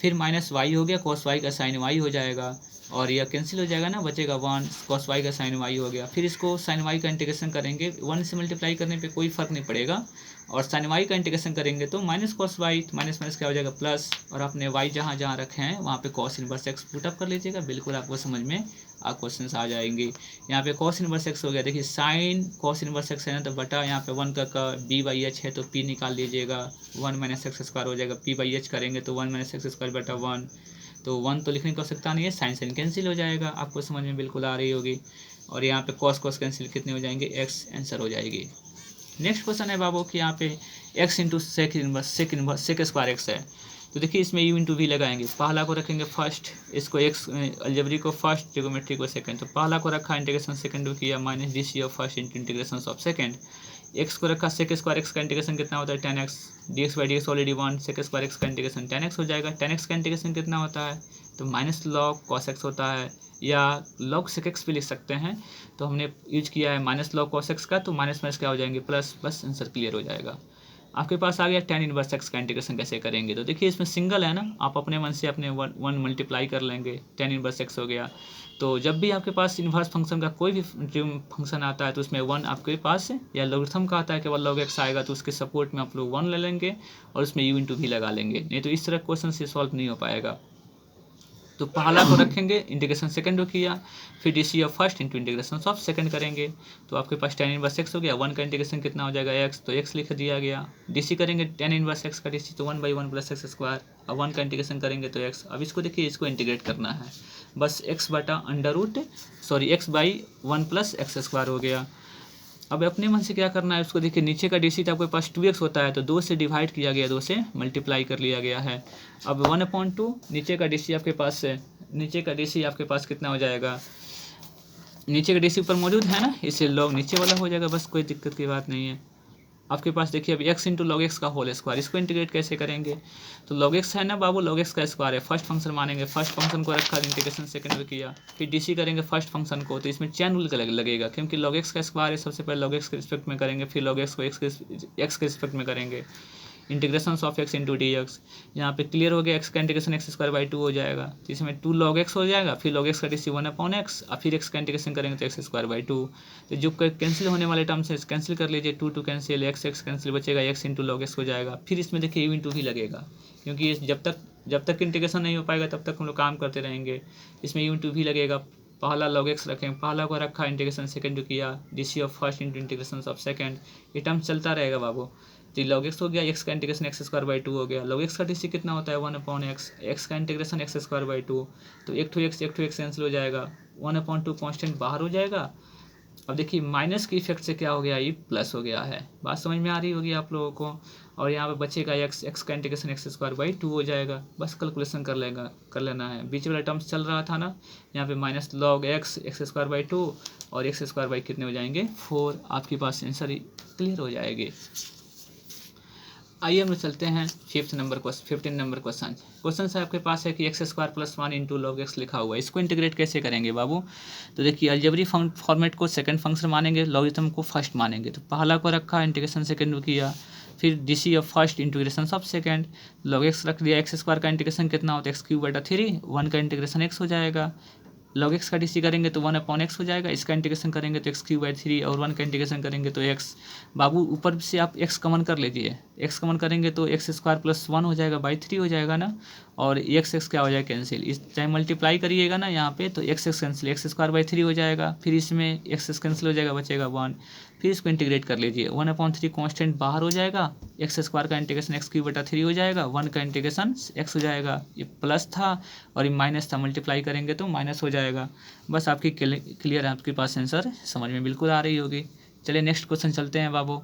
Speaker 1: फिर माइनस वाई हो गया, कॉस वाई का साइन वाई हो जाएगा, और यह कैंसिल हो जाएगा ना, बचेगा 1, कॉस वाई का साइन वाई हो गया, फिर इसको साइन वाई का इंटीग्रेशन करेंगे, 1 से मल्टीप्लाई करने पे कोई फर्क नहीं पड़ेगा, और साइन वाई का इंटीग्रेशन करेंगे तो minus cos y, minus minus क्या हो जाएगा प्लस, और आपने वाई जहाँ जहाँ रखे हैं वहाँ पे कॉस इनवर्स एक्स पुटअप कर लीजिएगा, बिल्कुल आपको समझ में आप क्वेश्चन आ जाएंगे। यहाँ पे कॉस इनवर्स एक्स हो गया, देखिए साइन कॉस इनवर्स एक्स है ना, तो बटा यहाँ पे 1 का बी बाई एच है तो पी निकाल लीजिएगा, 1 माइनस एक्स स्क्वायर हो जाएगा, पी बाई एच करेंगे तो 1 माइनस एक्स स्क्वायर बटा 1, तो 1 तो लिखने की आवश्यकता नहीं है, साइन साइन कैंसिल हो जाएगा, आपको समझ में बिल्कुल आ रही होगी, और यहाँ पे कॉस कॉस कैंसिल कितने हो जाएंगे, एक्स आंसर हो जाएगी। नेक्स्ट क्वेश्चन है बाबू कि यहाँ पे x into sec square x है, तो देखिए इसमें u इंटू वी लगाएंगे, पहला को रखेंगे फर्स्ट, इसको x अलजेब्रिक को फर्स्ट, ट्रिग्नोमेट्री को सेकंड, तो पहला को रखा इंटीग्रेशन सेकंड को किया minus d C of first into integration of second, x को रखा सेक स्क्वायर एक्स का इंटीग्रेशन कितना होता है 10x, d x by d x already 1, sec square x का इंटीग्रेशन 10x हो जाएगा, 10x का इंटीग्रेशन कितना होता है तो माइनस लॉग कॉस एक्स होता है, या लॉग सेक एक्स भी लिख सकते हैं, तो हमने यूज किया है माइनस लॉग कॉस एक्स का, तो माइनस माइनस क्या हो जाएंगे प्लस, बस आंसर क्लियर हो जाएगा। आपके पास आ गया tan इनवर्स एक्स का इंटीग्रेशन कैसे करेंगे, तो देखिए इसमें सिंगल है ना, आप अपने मन से अपने 1 मल्टीप्लाई कर लेंगे, tan इनवर्स एक्स हो गया। तो जब भी आपके पास इन्वर्स फंक्शन का कोई भी फंक्शन आता है तो उसमें 1 आपके पास या लॉगरिथम का आता है केवल log x आएगा, तो उसके सपोर्ट में आप लोग 1 ले लेंगे और उसमें u इंटू भी लगा लेंगे, नहीं तो इस तरह क्वेश्चन से सॉल्व नहीं हो पाएगा। तो पहला को रखेंगे, इंटीग्रेशन सेकंड को किया, फिर d C of first into integration of second करेंगे, तो आपके पास tan इनवर्स एक्स हो गया, 1 का इंटीग्रेशन कितना हो जाएगा x, तो x लिख दिया गया, डी सी करेंगे tan इनवर्स एक्स का डी सी, तो 1/1 प्लस एक्स स्क्वायर, अब 1 का इंटीग्रेशन करेंगे तो x, अब इसको देखिए इसको इंटीग्रेट करना है, बस x बटा under root x by 1 plus x square हो गया। अब अपने मन से क्या करना है उसको देखिए, नीचे का डीसी तो आपके पास 2x होता है, तो 2 से डिवाइड किया गया, 2 से मल्टीप्लाई कर लिया गया है। अब 1/2 नीचे का डीसी आपके पास है, नीचे का डीसी आपके पास कितना हो जाएगा, नीचे का डीसी ऊपर मौजूद है ना, इससे लॉग नीचे वाला हो जाएगा, बस कोई दिक्कत की बात नहीं है। आपके पास देखिए अब x इंटू लॉग एक्स का होल स्क्वायर, इसको इंटीग्रेट कैसे करेंगे, तो log x है ना बाबू, log x का स्क्वायर है, फर्स्ट फंक्शन मानेंगे, फर्स्ट फंक्शन को रखा, इंटीग्रेशन सेकंड में किया, फिर डीसी करेंगे फर्स्ट फंक्शन को, तो इसमें चैन रूल लगेगा, क्योंकि log x का स्क्वायर है, सबसे पहले log x के रिस्पेक्ट में करेंगे, फिर log x को x के रिस्पेक्ट में करेंगे, integration of x into d x, यहाँ पे क्लियर हो गया, x का इंटीग्रेशन एक्स स्क्वायर बाई 2 हो जाएगा, तो इसमें 2 log x हो जाएगा, फिर log x का डीसी 1/x, और फिर x का इंटीग्रेशन करेंगे तो एक्स स्क्वायर बाई 2, तो जो कैंसिल होने वाले टर्म से कैंसिल कर लीजिए, 2 कैंसिल, x कैंसिल, बचेगा x इंटू लॉग एक्स हो जाएगा, फिर इसमें देखिए u इंटू भी लगेगा, क्योंकि जब तक इंटीग्रेशन नहीं हो पाएगा तब तक हम लोग काम करते रहेंगे, इसमें u इंटू भी लगेगा, पहला log x रखेंगे, पहला को रखा, इंटीग्रेशन सेकंड किया, DC of first into integration of second, ये टर्म चलता रहेगा बाबू, तो log x हो गया, x का इंटीग्रेशन एक्स स्क्वायर बाई 2 हो गया, log x का डीसी कितना होता है 1/x, x का इंटीग्रेशन एक्स स्क्वायर बाई 2, तो एक टू एक्स कैंसिल हो जाएगा, 1/2 कॉन्स्टेंट बाहर हो जाएगा। अब देखिए माइनस के इफेक्ट से क्या हो गया, ये प्लस हो गया है, बात समझ में आ रही होगी आप लोगों को, और यहाँ पे बचेगा x का इंटीग्रेशन एक्स स्क्वायर बाई 2 हो जाएगा, बस कैलकुलेशन कर लेना है, बीच वाला टर्म्स चल रहा था ना, यहाँ पे minus log x square by 2 और एक्स स्क्वायर बाई कितने हो जाएंगे 4, आपके पास आंसर क्लियर हो जाएगी। आइए हम लोग चलते हैं 15 नंबर क्वेश्चन। क्वेश्चन से आपके पास है कि x square plus 1 into log x लिखा हुआ है, इसको इंटीग्रेट कैसे करेंगे बाबू। तो देखिए अलजेब्री फॉर्मेट को सेकंड फंक्शन मानेंगे, लॉगरिथम को फर्स्ट मानेंगे। तो पहला को रखा, इंटीग्रेशन सेकंड को किया, फिर डीसी ऑफ फर्स्ट इंटीग्रेशन सब सेकंड, लॉग एक्स रख दिया। एक्स स्क्वायर का इंटीग्रेशन कितना होता है एक्स क्यूब बटा 3, 1 का इंटीग्रेशन एक्स हो जाएगा। लॉग एक्स का डीसी करेंगे तो 1/x हो जाएगा, इसका इंटीग्रेशन करेंगे तो एक्स क्यूब बाई 3 और 1 का इंटीग्रेशन करेंगे तो एक्स। बाबू ऊपर से आप एक्स कॉमन कर लीजिए, एक्स कॉमन करेंगे तो एक्स स्क्वायर प्लस 1 हो जाएगा बाई 3 हो जाएगा ना, और एक्स क्या हो जाएगा कैंसिल। इस टाइम मल्टीप्लाई करिएगा ना यहाँ पे तो x cancel, x square by 3 हो जाएगा, फिर इसमें एक्स कैंसिल हो जाएगा, बचेगा 1। फिर इसको इंटीग्रेट कर लीजिए, 1/3 कॉन्स्टेंट बाहर हो जाएगा, एक्स स्क्वायर का इंटीग्रेशन एक्स क्यूब बटा 3 हो जाएगा, 1 का इंटीग्रेशन एक्स हो जाएगा। ये प्लस था और ये माइनस था, मल्टीप्लाई करेंगे तो माइनस हो जाएगा। बस आपकी क्लियर है, आपके पास आंसर समझ में बिल्कुल आ रही होगी। चलिए नेक्स्ट क्वेश्चन चलते हैं बाबू।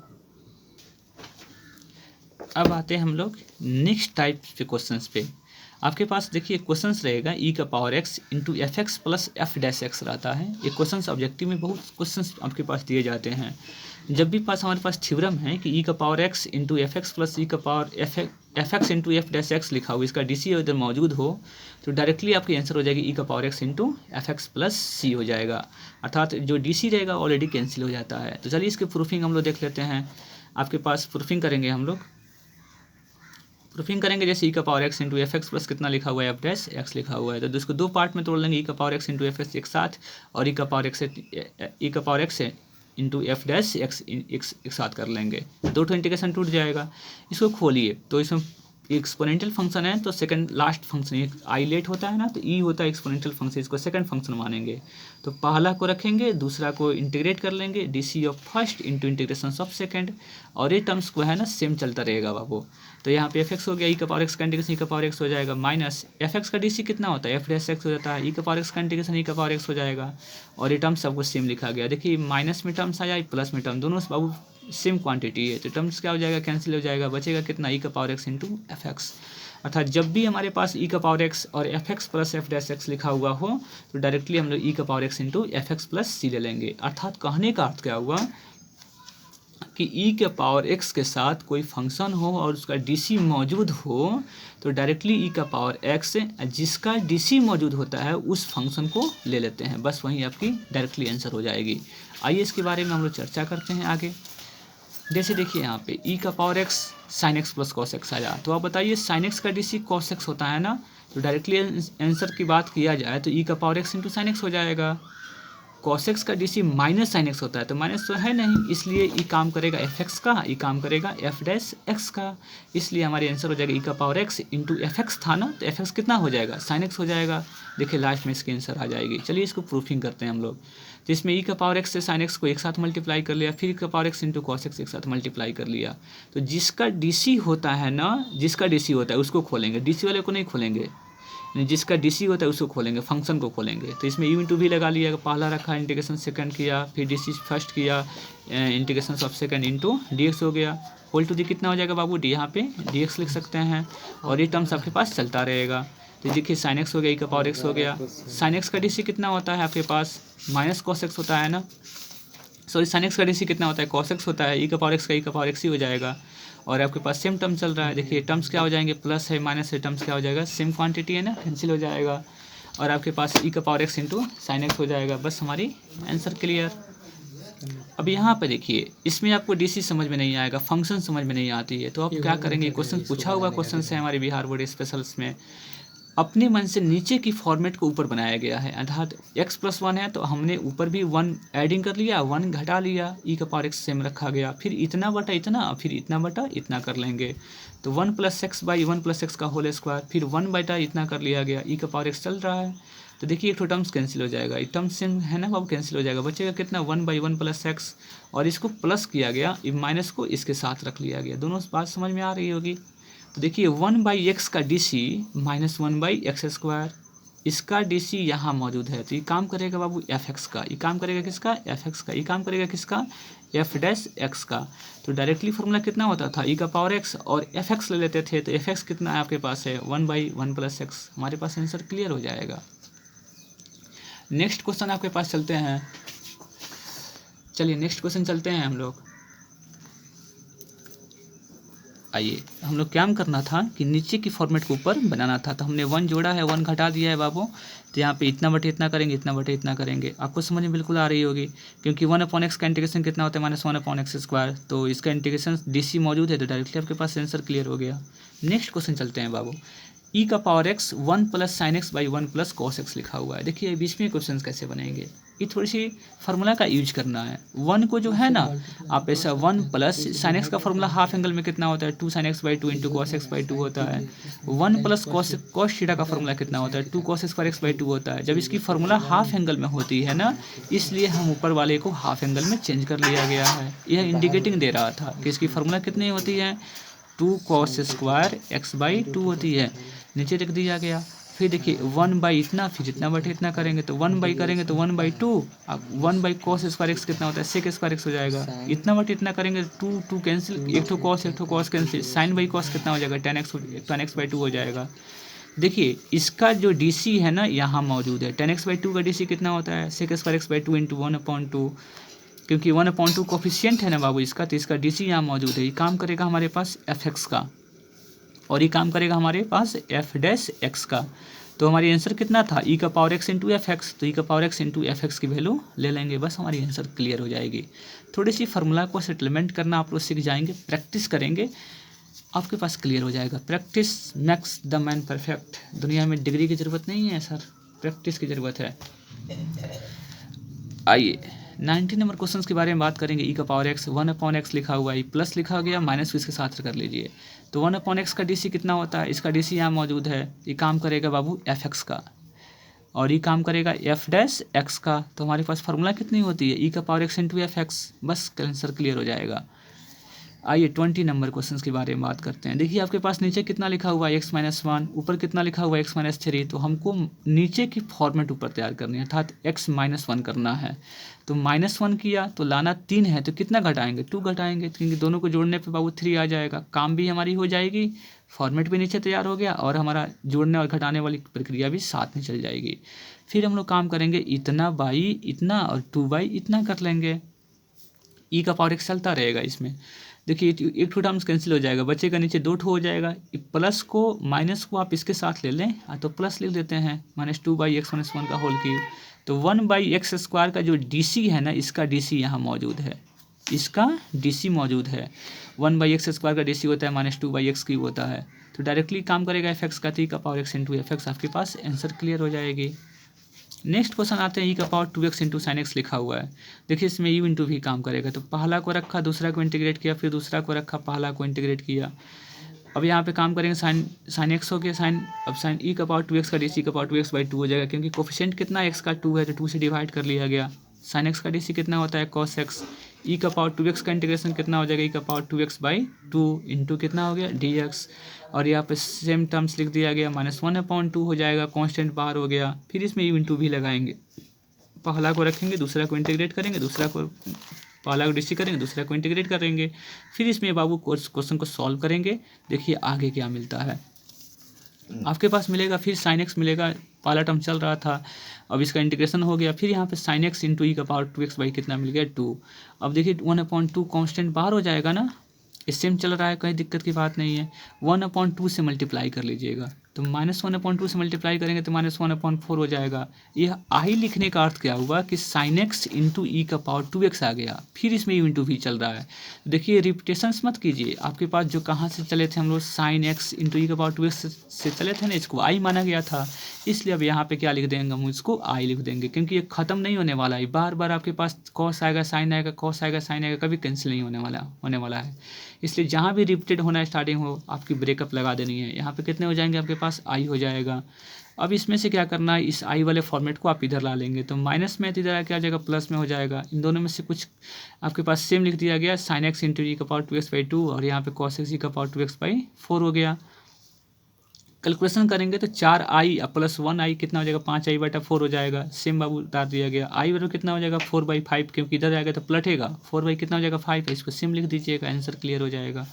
Speaker 1: अब आते हैं हम लोग नेक्स्ट टाइप के क्वेश्चंस पे। आपके पास देखिए क्वेश्चंस रहेगा ई का power x into F X plus F dash x रहता है। ये क्वेश्चंस ऑब्जेक्टिव में बहुत क्वेश्चंस आपके पास दिए जाते हैं। जब भी हमारे पास थ्योरम है कि ई का power x into F X plus E का power F X into F dash X लिखा हो, इसका डी सी अगर मौजूद हो तो डायरेक्टली आपकी आंसर हो जाएगी ई का power x into F X plus C हो जाएगा, अर्थात जो डी सी रहेगा ऑलरेडी कैंसिल हो जाता है। तो चलिए इसकी प्रूफिंग हम लोग देख लेते हैं। आपके पास प्रूफिंग करेंगे हम लोग, प्रूफिंग करेंगे जैसे ई का power x into F X plus कितना लिखा हुआ है एफ डैश एक्स लिखा हुआ है, तो इसको दो पार्ट में तोड़ लेंगे, ई का power x into F x एक साथ और ई का power x into F dash x एक साथ कर लेंगे, दो ठो इंटीग्रेशन टूट जाएगा। इसको खोलिए तो इसमें एक्सपोनेंशियल फंक्शन है तो second last function I let होता है ना, तो ई होता है एक्सपोनेंशियल फंक्शन, इसको सेकंड फंक्शन मानेंगे। तो पहला को रखेंगे, दूसरा को इंटीग्रेट कर लेंगे, d C of first into integration of second, और ये टर्म्स को है ना सेम चलता रहेगा बाबू। तो यहाँ पे एफ एक्स हो गया, ई का पावर एक्स का इंटीग्रेशन ई का पावर एक्स हो जाएगा, माइनस एफ एक्स का डी सी कितना होता है एफ डैश एक्स हो जाता है, ई का पावर एक्स का इंटीग्रेशन ई का पावर एक्स हो जाएगा, और ये टर्म्स सबको सेम लिखा गया। देखिए माइनस में टर्म्स आया, प्लस में टर्म, दोनों बाबू सेम क्वांटिटी है, तो टर्म्स क्या हो जाएगा कैंसिल हो जाएगा, बचेगा कितना ई का power x into F X. अर्थात जब भी हमारे पास ई का पावर एक्स और F X plus F dash X लिखा हुआ हो तो डायरेक्टली हम लोग ई का power x into F X plus C ले लेंगे। अर्थात कहने का अर्थ क्या हुआ कि ई के पावर एक्स के साथ कोई फंक्शन हो और उसका डीसी मौजूद हो तो डायरेक्टली ई का पावर एक्स जिसका डीसी मौजूद होता है उस फंक्शन को ले लेते हैं, बस वहीं आपकी डायरेक्टली आंसर हो जाएगी। आइए इसके बारे में हम लोग चर्चा करते हैं आगे। जैसे देखिए यहाँ पे ई का power x sine x plus cos x आया, तो आप बताइए साइन एक्स का डीसी कॉस एक्स होता है ना, तो डायरेक्टली आंसर की बात किया जाए तो ई का power x into sine x हो जाएगा। कॉस एक्स का डीसी माइनस साइन एक्स होता है, तो माइनस तो है नहीं, इसलिए ई काम करेगा एफ एक्स का, ई काम करेगा एफ डैश एक्स का, इसलिए हमारी आंसर हो जाएगा ई का power x into F x था ना, तो एफ एक्स कितना हो जाएगा साइन एक्स हो जाएगा। देखिए लास्ट में इसकी आंसर आ जाएगी। चलिए इसको प्रूफिंग करते हैं हम लोग, जिसमें ई का पावर एक्स से साइन एक्स को एक साथ मल्टीप्लाई कर लिया, फिर ई का power x into cos x एक साथ मल्टीप्लाई कर लिया। तो जिसका डीसी होता है ना, जिसका डीसी होता है उसको खोलेंगे, डीसी वाले को नहीं खोलेंगे, जिसका डीसी होता है उसको खोलेंगे, फंक्शन को खोलेंगे। तो इसमें यू इंटू भी लगा लिया, पहला रखा इंटीग्रेशन सेकंड किया, फिर डीसी फर्स्ट किया, integration of second into DX हो गया, होल टू दी कितना हो जाएगा बाबू डी, यहाँ पे डीएक्स लिख सकते हैं, और ये टर्म्स आपके पास चलता रहेगा। तो देखिए साइन एक्स हो गया, ई का पावर एक्स हो गया, साइन एक्स का डीसी कितना होता है आपके पास माइनस कॉस एक्स होता है ना, सॉरी साइन एक्स का डीसी कितना होता है कॉस एक्स होता है, ई का पावर एक्स का ई का पावर एक्स ही हो जाएगा, और आपके पास सेम टर्म चल रहा है। देखिए टर्म्स क्या हो जाएंगे, प्लस है माइनस है, टर्म्स क्या हो जाएगा सेम क्वांटिटी है ना, कैंसिल हो जाएगा, और आपके पास ई का power x into sine x हो जाएगा। बस हमारी आंसर क्लियर। अब यहाँ पे देखिए इसमें आपको डीसी समझ में नहीं आएगा, फंक्शन समझ में नहीं आती है, तो आप क्या करेंगे, क्वेश्चन पूछा हुआ क्वेश्चन है हमारे बिहार बोर्ड स्पेशल्स में, अपने मन से नीचे की फॉर्मेट को ऊपर बनाया गया है। अर्थात x प्लस 1 है तो हमने ऊपर भी 1 एडिंग कर लिया, 1 घटा लिया, ई का पावर एक्स सेम रखा गया, फिर इतना बटा इतना, फिर इतना बटा इतना कर लेंगे, तो 1 plus x by 1 plus x का होल स्क्वायर, फिर 1 बटा इतना कर लिया गया, ई का पावर एक्स चल रहा है। तो देखिए एक तो टर्म्स कैंसिल हो जाएगा, एक टर्म्स सेम है ना अब कैंसिल हो जाएगा, बचेगा कितना 1 बाई 1 प्लस एक्स, और इसको प्लस किया गया, माइनस को इसके साथ रख लिया गया। दोनों बात समझ में आ रही होगी। तो देखिए 1 बाई एक्स का DC minus 1 by x square, इसका डीसी यहाँ मौजूद है, तो ये काम करेगा बाबू एफ एक्स का, ये काम करेगा किसका एफ एक्स का, ये काम करेगा किसका एफ डैश एक्स का। तो डायरेक्टली फॉर्मूला कितना होता था ई का पावर एक्स और एफ एक्स ले लेते थे, तो एफ एक्स कितना है आपके पास है 1 बाई 1 प्लस एक्स, हमारे पास आंसर क्लियर हो जाएगा। नेक्स्ट क्वेश्चन आपके पास चलते हैं, चलिए नेक्स्ट क्वेश्चन चलते हैं हम लोग। आइए हम लोग क्या करना था कि नीचे की फॉर्मेट को ऊपर बनाना था, तो हमने 1 जोड़ा है, 1 घटा दिया है बाबू। तो यहाँ पे इतना बटे इतना करेंगे, इतना बटे इतना करेंगे, आपको समझ में बिल्कुल आ रही होगी, क्योंकि 1/x का इंटीग्रेशन कितना होता है -1/x²। तो इसका इंटीग्रेशन DC मौजूद है, तो डायरेक्टली आपके पास आंसर क्लियर हो गया। नेक्स्ट क्वेश्चन चलते हैं बाबू। e का power x 1 + sin x / 1 + cos x लिखा हुआ है। देखिए बीच में क्वेश्चन कैसे बनेंगे, ये थोड़ी सी फार्मूला का यूज करना है। 1 को जो है ना आप ऐसा 1 + sin x का फार्मूला हाफ एंगल में कितना होता है 2 sin x / 2 × cos x / 2 होता है। 1 + cos थीटा का फार्मूला कितना होता है 2 cos स्क्वायर x / 2 होता है। जब इसकी फार्मूला हाफ एंगल में होती है ना, इसलिए हम ऊपर वाले को हाफ एंगल में चेंज कर लिया गया है। यह इंडिकेटिंग दे रहा था कि इसकी फार्मूला कितनी होती है 2 cos स्क्वायर x / 2 होती है, नीचे लिख दिया गया। फिर देखिए 1 इतना, फिर इतना बटे इतना करेंगे तो 1 करेंगे तो 1/2, अब 1 cos स्क्वायर x कितना होता है sec स्क्वायर x हो जाएगा। इतना बटे इतना करेंगे 2 कैंसिल, एक ठो cos कैंसिल, sin cos कितना हो जाएगा tan x/2 हो जाएगा। देखिए इसका जो DC है ना यहाँ मौजूद है, tan x/2 का DC कितना होता है sec स्क्वायर x/2 × 1/2, क्योंकि 1/2 कोफिशिएंट है ना बाबू इसका, तो इसका DC यहाँ मौजूद है। ये काम करेगा हमारे पास fx का, और ये काम करेगा हमारे पास f' का। तो हमारी आंसर कितना था e का पावर x × fx, तो e का पावर x × fx की वैल्यू ले लेंगे, बस हमारी आंसर क्लियर हो जाएगी। थोड़ी सी फार्मूला को सेटलमेंट करना आप लोग सीख जाएंगे, प्रैक्टिस करेंगे, आपके पास क्लियर हो जाएगा। Practice makes the man perfect. दुनिया में डिग्री की ज़रूरत नहीं है सर, प्रैक्टिस की ज़रूरत है। आइए 19 नंबर क्वेश्चन के बारे में बात करेंगे। e का पावर x 1/x लिखा हुआ है, प्लस लिखा गया, माइनस इसके साथ कर लीजिए। तो 1/x का DC कितना होता है, इसका DC यहाँ मौजूद है। ये काम करेगा बाबू fx का, और ये काम करेगा f' का। तो हमारे पास फार्मूला कितनी होती है e का पावर x × fx, बस आंसर क्लियर हो जाएगा। आइए 20 नंबर क्वेश्चन के बारे में बात करते हैं। देखिए आपके पास नीचे कितना लिखा हुआ है x-1, ऊपर कितना लिखा हुआ है x-3। तो हमको नीचे की फॉर्मेट ऊपर तैयार करनी है, अर्थात x-1 करना है। तो -1 किया तो लाना 3 है, तो कितना घटाएंगे 2 घटाएंगे, क्योंकि दोनों को जोड़ने पे बाबू 3 आ जाएगा। काम भी हमारी हो जाएगी, फॉर्मेट भी नीचे तैयार हो गया, और हमारा जोड़ने और घटाने वाली प्रक्रिया भी साथ में चल जाएगी। फिर हम लोग काम करेंगे इतना बाई इतना और 2 इतना कर लेंगे। e का पावर x चलता रहेगा इसमें। देखिए एक ठो टर्म्स कैंसिल हो जाएगा, बचेगा नीचे 2 ठो हो जाएगा। प्लस को माइनस को आप इसके साथ ले लें, तो प्लस लिख देते हैं -2/x-1 का होल क्यूब। तो 1/x² का जो DC है ना, इसका DC यहाँ मौजूद है, इसका DC मौजूद है। 1/x² का DC होता है -2/x³ होता है। तो डायरेक्टली काम करेगा fx का, तो e का पावर x × fx, आपके पास आंसर क्लियर हो जाएगी। नेक्स्ट क्वेश्चन आते हैं e का पावर 2x × sin x लिखा हुआ है। देखिए इसमें u × v काम करेगा, तो पहला को रखा, दूसरा को इंटीग्रेट किया, फिर दूसरा को रखा, पहला को इंटीग्रेट किया। अब यहाँ पे काम करेंगे sin x हो गया, अब sin e का पावर 2x का DC का पावर 2x/2 हो जाएगा, क्योंकि कोफिशिएंट कितना x का 2 है, तो 2 से डिवाइड कर लिया गया। sin x का DC कितना होता है cos x। e का पावर 2x का इंटीग्रेशन कितना हो जाएगा e का पावर 2x/2 इंटू कितना हो गया dx, और यहाँ पे सेम टर्म्स लिख दिया गया, -1/2 हो जाएगा, कांस्टेंट बाहर हो गया। फिर इसमें u × v लगाएंगे, पहला को रखेंगे, दूसरा को इंटीग्रेट करेंगे, दूसरा को पहला को DC करेंगे, दूसरा को इंटीग्रेट करेंगे। फिर इसमें बाबू क्वेश्चन को सॉल्व करेंगे। देखिए आगे क्या मिलता है आपके पास मिलेगा। फिर sin x मिलेगा, पहला टर्म चल रहा था, अब इसका इंटीग्रेशन हो गया। फिर यहाँ पे sin x × e का पावर 2x/ कितना मिल गया 2। अब देखिए 1/2 कांस्टेंट बाहर हो जाएगा ना, सेम चल रहा है, कोई दिक्कत की बात नहीं है। 1/2 से मल्टीप्लाई कर लीजिएगा, तो -1/2 से मल्टीप्लाई करेंगे तो -1/4 हो जाएगा। यह आई लिखने का अर्थ क्या हुआ कि sin x × e का पावर 2x आ गया, फिर इसमें u × v चल रहा है। देखिए रिपीटेशंस मत कीजिए, आपके पास जो कहाँ से चले थे हम लोग sin x × e का पावर 2x से चले थे ना, इसको आई माना गया था, इसलिए अब यहाँ पे क्या लिख देंगे हम, इसको आई लिख देंगे, क्योंकि ये खत्म नहीं होने वाला है। बार बार आपके पास cos आएगा, sin आएगा, cos आएगा, sin आएगा, कभी कैंसिल नहीं होने वाला है। इसलिए जहाँ भी रिपीटेड होना स्टार्टिंग हो, आपकी ब्रेकअप लगा देनी है। यहाँ पे कितने हो जाएंगे आपके पास आई हो जाएगा। अब इसमें से क्या करना है, इस आई वाले फॉर्मेट को आप इधर ला लेंगे, तो माइनस में इधर आ क्या जाएगा, प्लस में हो जाएगा। इन दोनों में से कुछ आपके पास सेम लिख दिया गया, sin x × e का पावर 2x/2, और यहाँ पे cos x e का पावर 2x/4 हो गया। कैलकुलेशन करेंगे तो 4i + 1i कितना हो जाएगा, 5i/4 हो जाएगा। सेम बाबू उतार दिया गया। आई बराबर कितना हो जाएगा 4/5, क्योंकि इधर आएगा तो पलटेगा, 4 कितना हो जाएगा 5 है, इसको सेम लिख दीजिएगा, आंसर क्लियर हो जाएगा।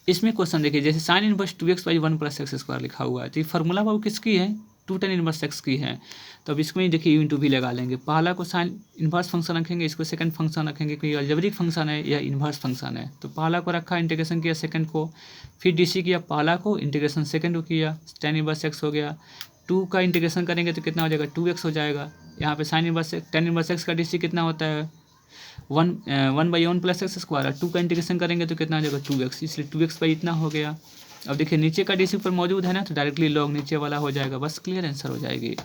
Speaker 1: इसमें क्वेश्चन देखिए, जैसे sin 1 2x/1 + x² लिखा हुआ है, तो ये फार्मूला बाबू किसकी है, 2 tan इनवर्स एक्स की है। तो अब इसमें ही देखिए यू इंटू वी लगा लेंगे। पहला को साइन इन्वर्स फंक्शन रखेंगे, इसको सेकंड फंक्शन रखेंगे, कोई अलजेब्रिक फंक्शन है या इन्वर्स फंक्शन है। तो पहला को रखा, इंटीग्रेशन किया सेकंड को, फिर डीसी किया पहला को, इंटीग्रेशन सेकंड को किया, tan इनवर्स एक्स हो गया। 2 का इंटीग्रेशन करेंगे तो कितना हो जाएगा 2x हो जाएगा। यहाँ पे sine inverse tan inverse x का डीसी कितना होता है 1/1 प्लस एक्स स्क्वायर। 2 का इंटीग्रेशन करेंगे तो कितना हो जाएगा 2x, इसलिए 2x बाई इतना हो गया। अब देखिए नीचे का डीसी ऊपर मौजूद है ना, तो डायरेक्टली लॉग नीचे वाला हो जाएगा, बस क्लियर आंसर हो जाएगी।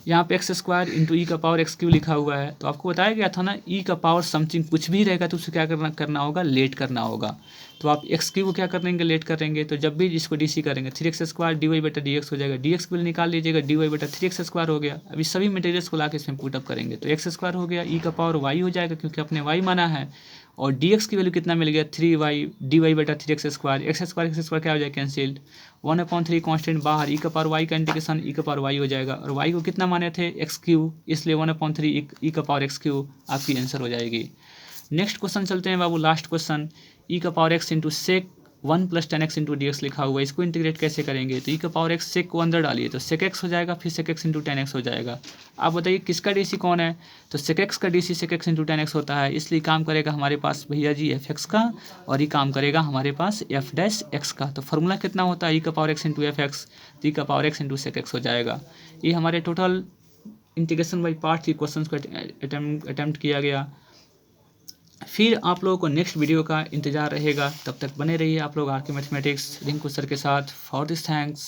Speaker 1: यहाँ पे एक्स स्क्वायर इंटू ई का पावर एक्स क्यू लिखा हुआ है। तो आपको बताया गया था ना ई का पावर समथिंग कुछ भी रहेगा तो उसे क्या करना होगा, लेट करना होगा। तो आप एक्स क्यू को क्या करेंगे, लेट करेंगे। तो जब भी इसको डीसी करेंगे 3x स्क्वायर डी वाई बटा डी एक्स हो जाएगा, डी एक्स भी निकाल लीजिएगा, डी वाई बटा 3x स्क्वायर हो गया। अभी सभी मटेरियल्स को ला के इसमें पुटअप करेंगे तो एक्स स्क्वायर हो गया, ई का पावर वाई हो जाएगा क्योंकि अपने वाई माना है, और डी एक्स की वैल्यू कितना मिल गया 3y डी वाई बटा 3x स्क्वायर, एक्स स्क्वायर क्या हो जाएगा कैंसिल्ड, 1/3 कॉन्स्टेंट बाहर, ई का पावर वाई का इंटीग्रेशन ई का पावर वाई हो जाएगा, और वाई को कितना माने थे एक्स क्यू, इसलिए 1/3 ई का पावर एक्स क्यू आपकी आंसर हो जाएगी। नेक्स्ट क्वेश्चन चलते हैं बाबू, लास्ट क्वेश्चन, ई का power x into sec 1 + tan x into d x लिखा हुआ है, इसको इंटीग्रेट कैसे करेंगे। तो ई का पावर एक्स सेक को अंदर डालिए तो सेक एक्स हो जाएगा, फिर sec x into tan x हो जाएगा। आप बताइए किसका डीसी कौन है, तो सेक एक्स का DC sec x into tan x होता है, इसलिए काम करेगा हमारे पास भैया जी एफ एक्स का, और ये काम करेगा हमारे पास एफ डैश एक्स का। तो फार्मूला कितना होता है ई का power x into F x, तो ई का power x into sec x हो जाएगा। ये हमारे टोटल इंटीग्रेशन बाई पार्ट की क्वेश्चन को अटैम्प्ट किया गया। फिर आप लोगों को नेक्स्ट वीडियो का इंतजार रहेगा, तब तक बने रहिए आप लोग आर के मैथमेटिक्स रिंकू सर के साथ। For this thanks.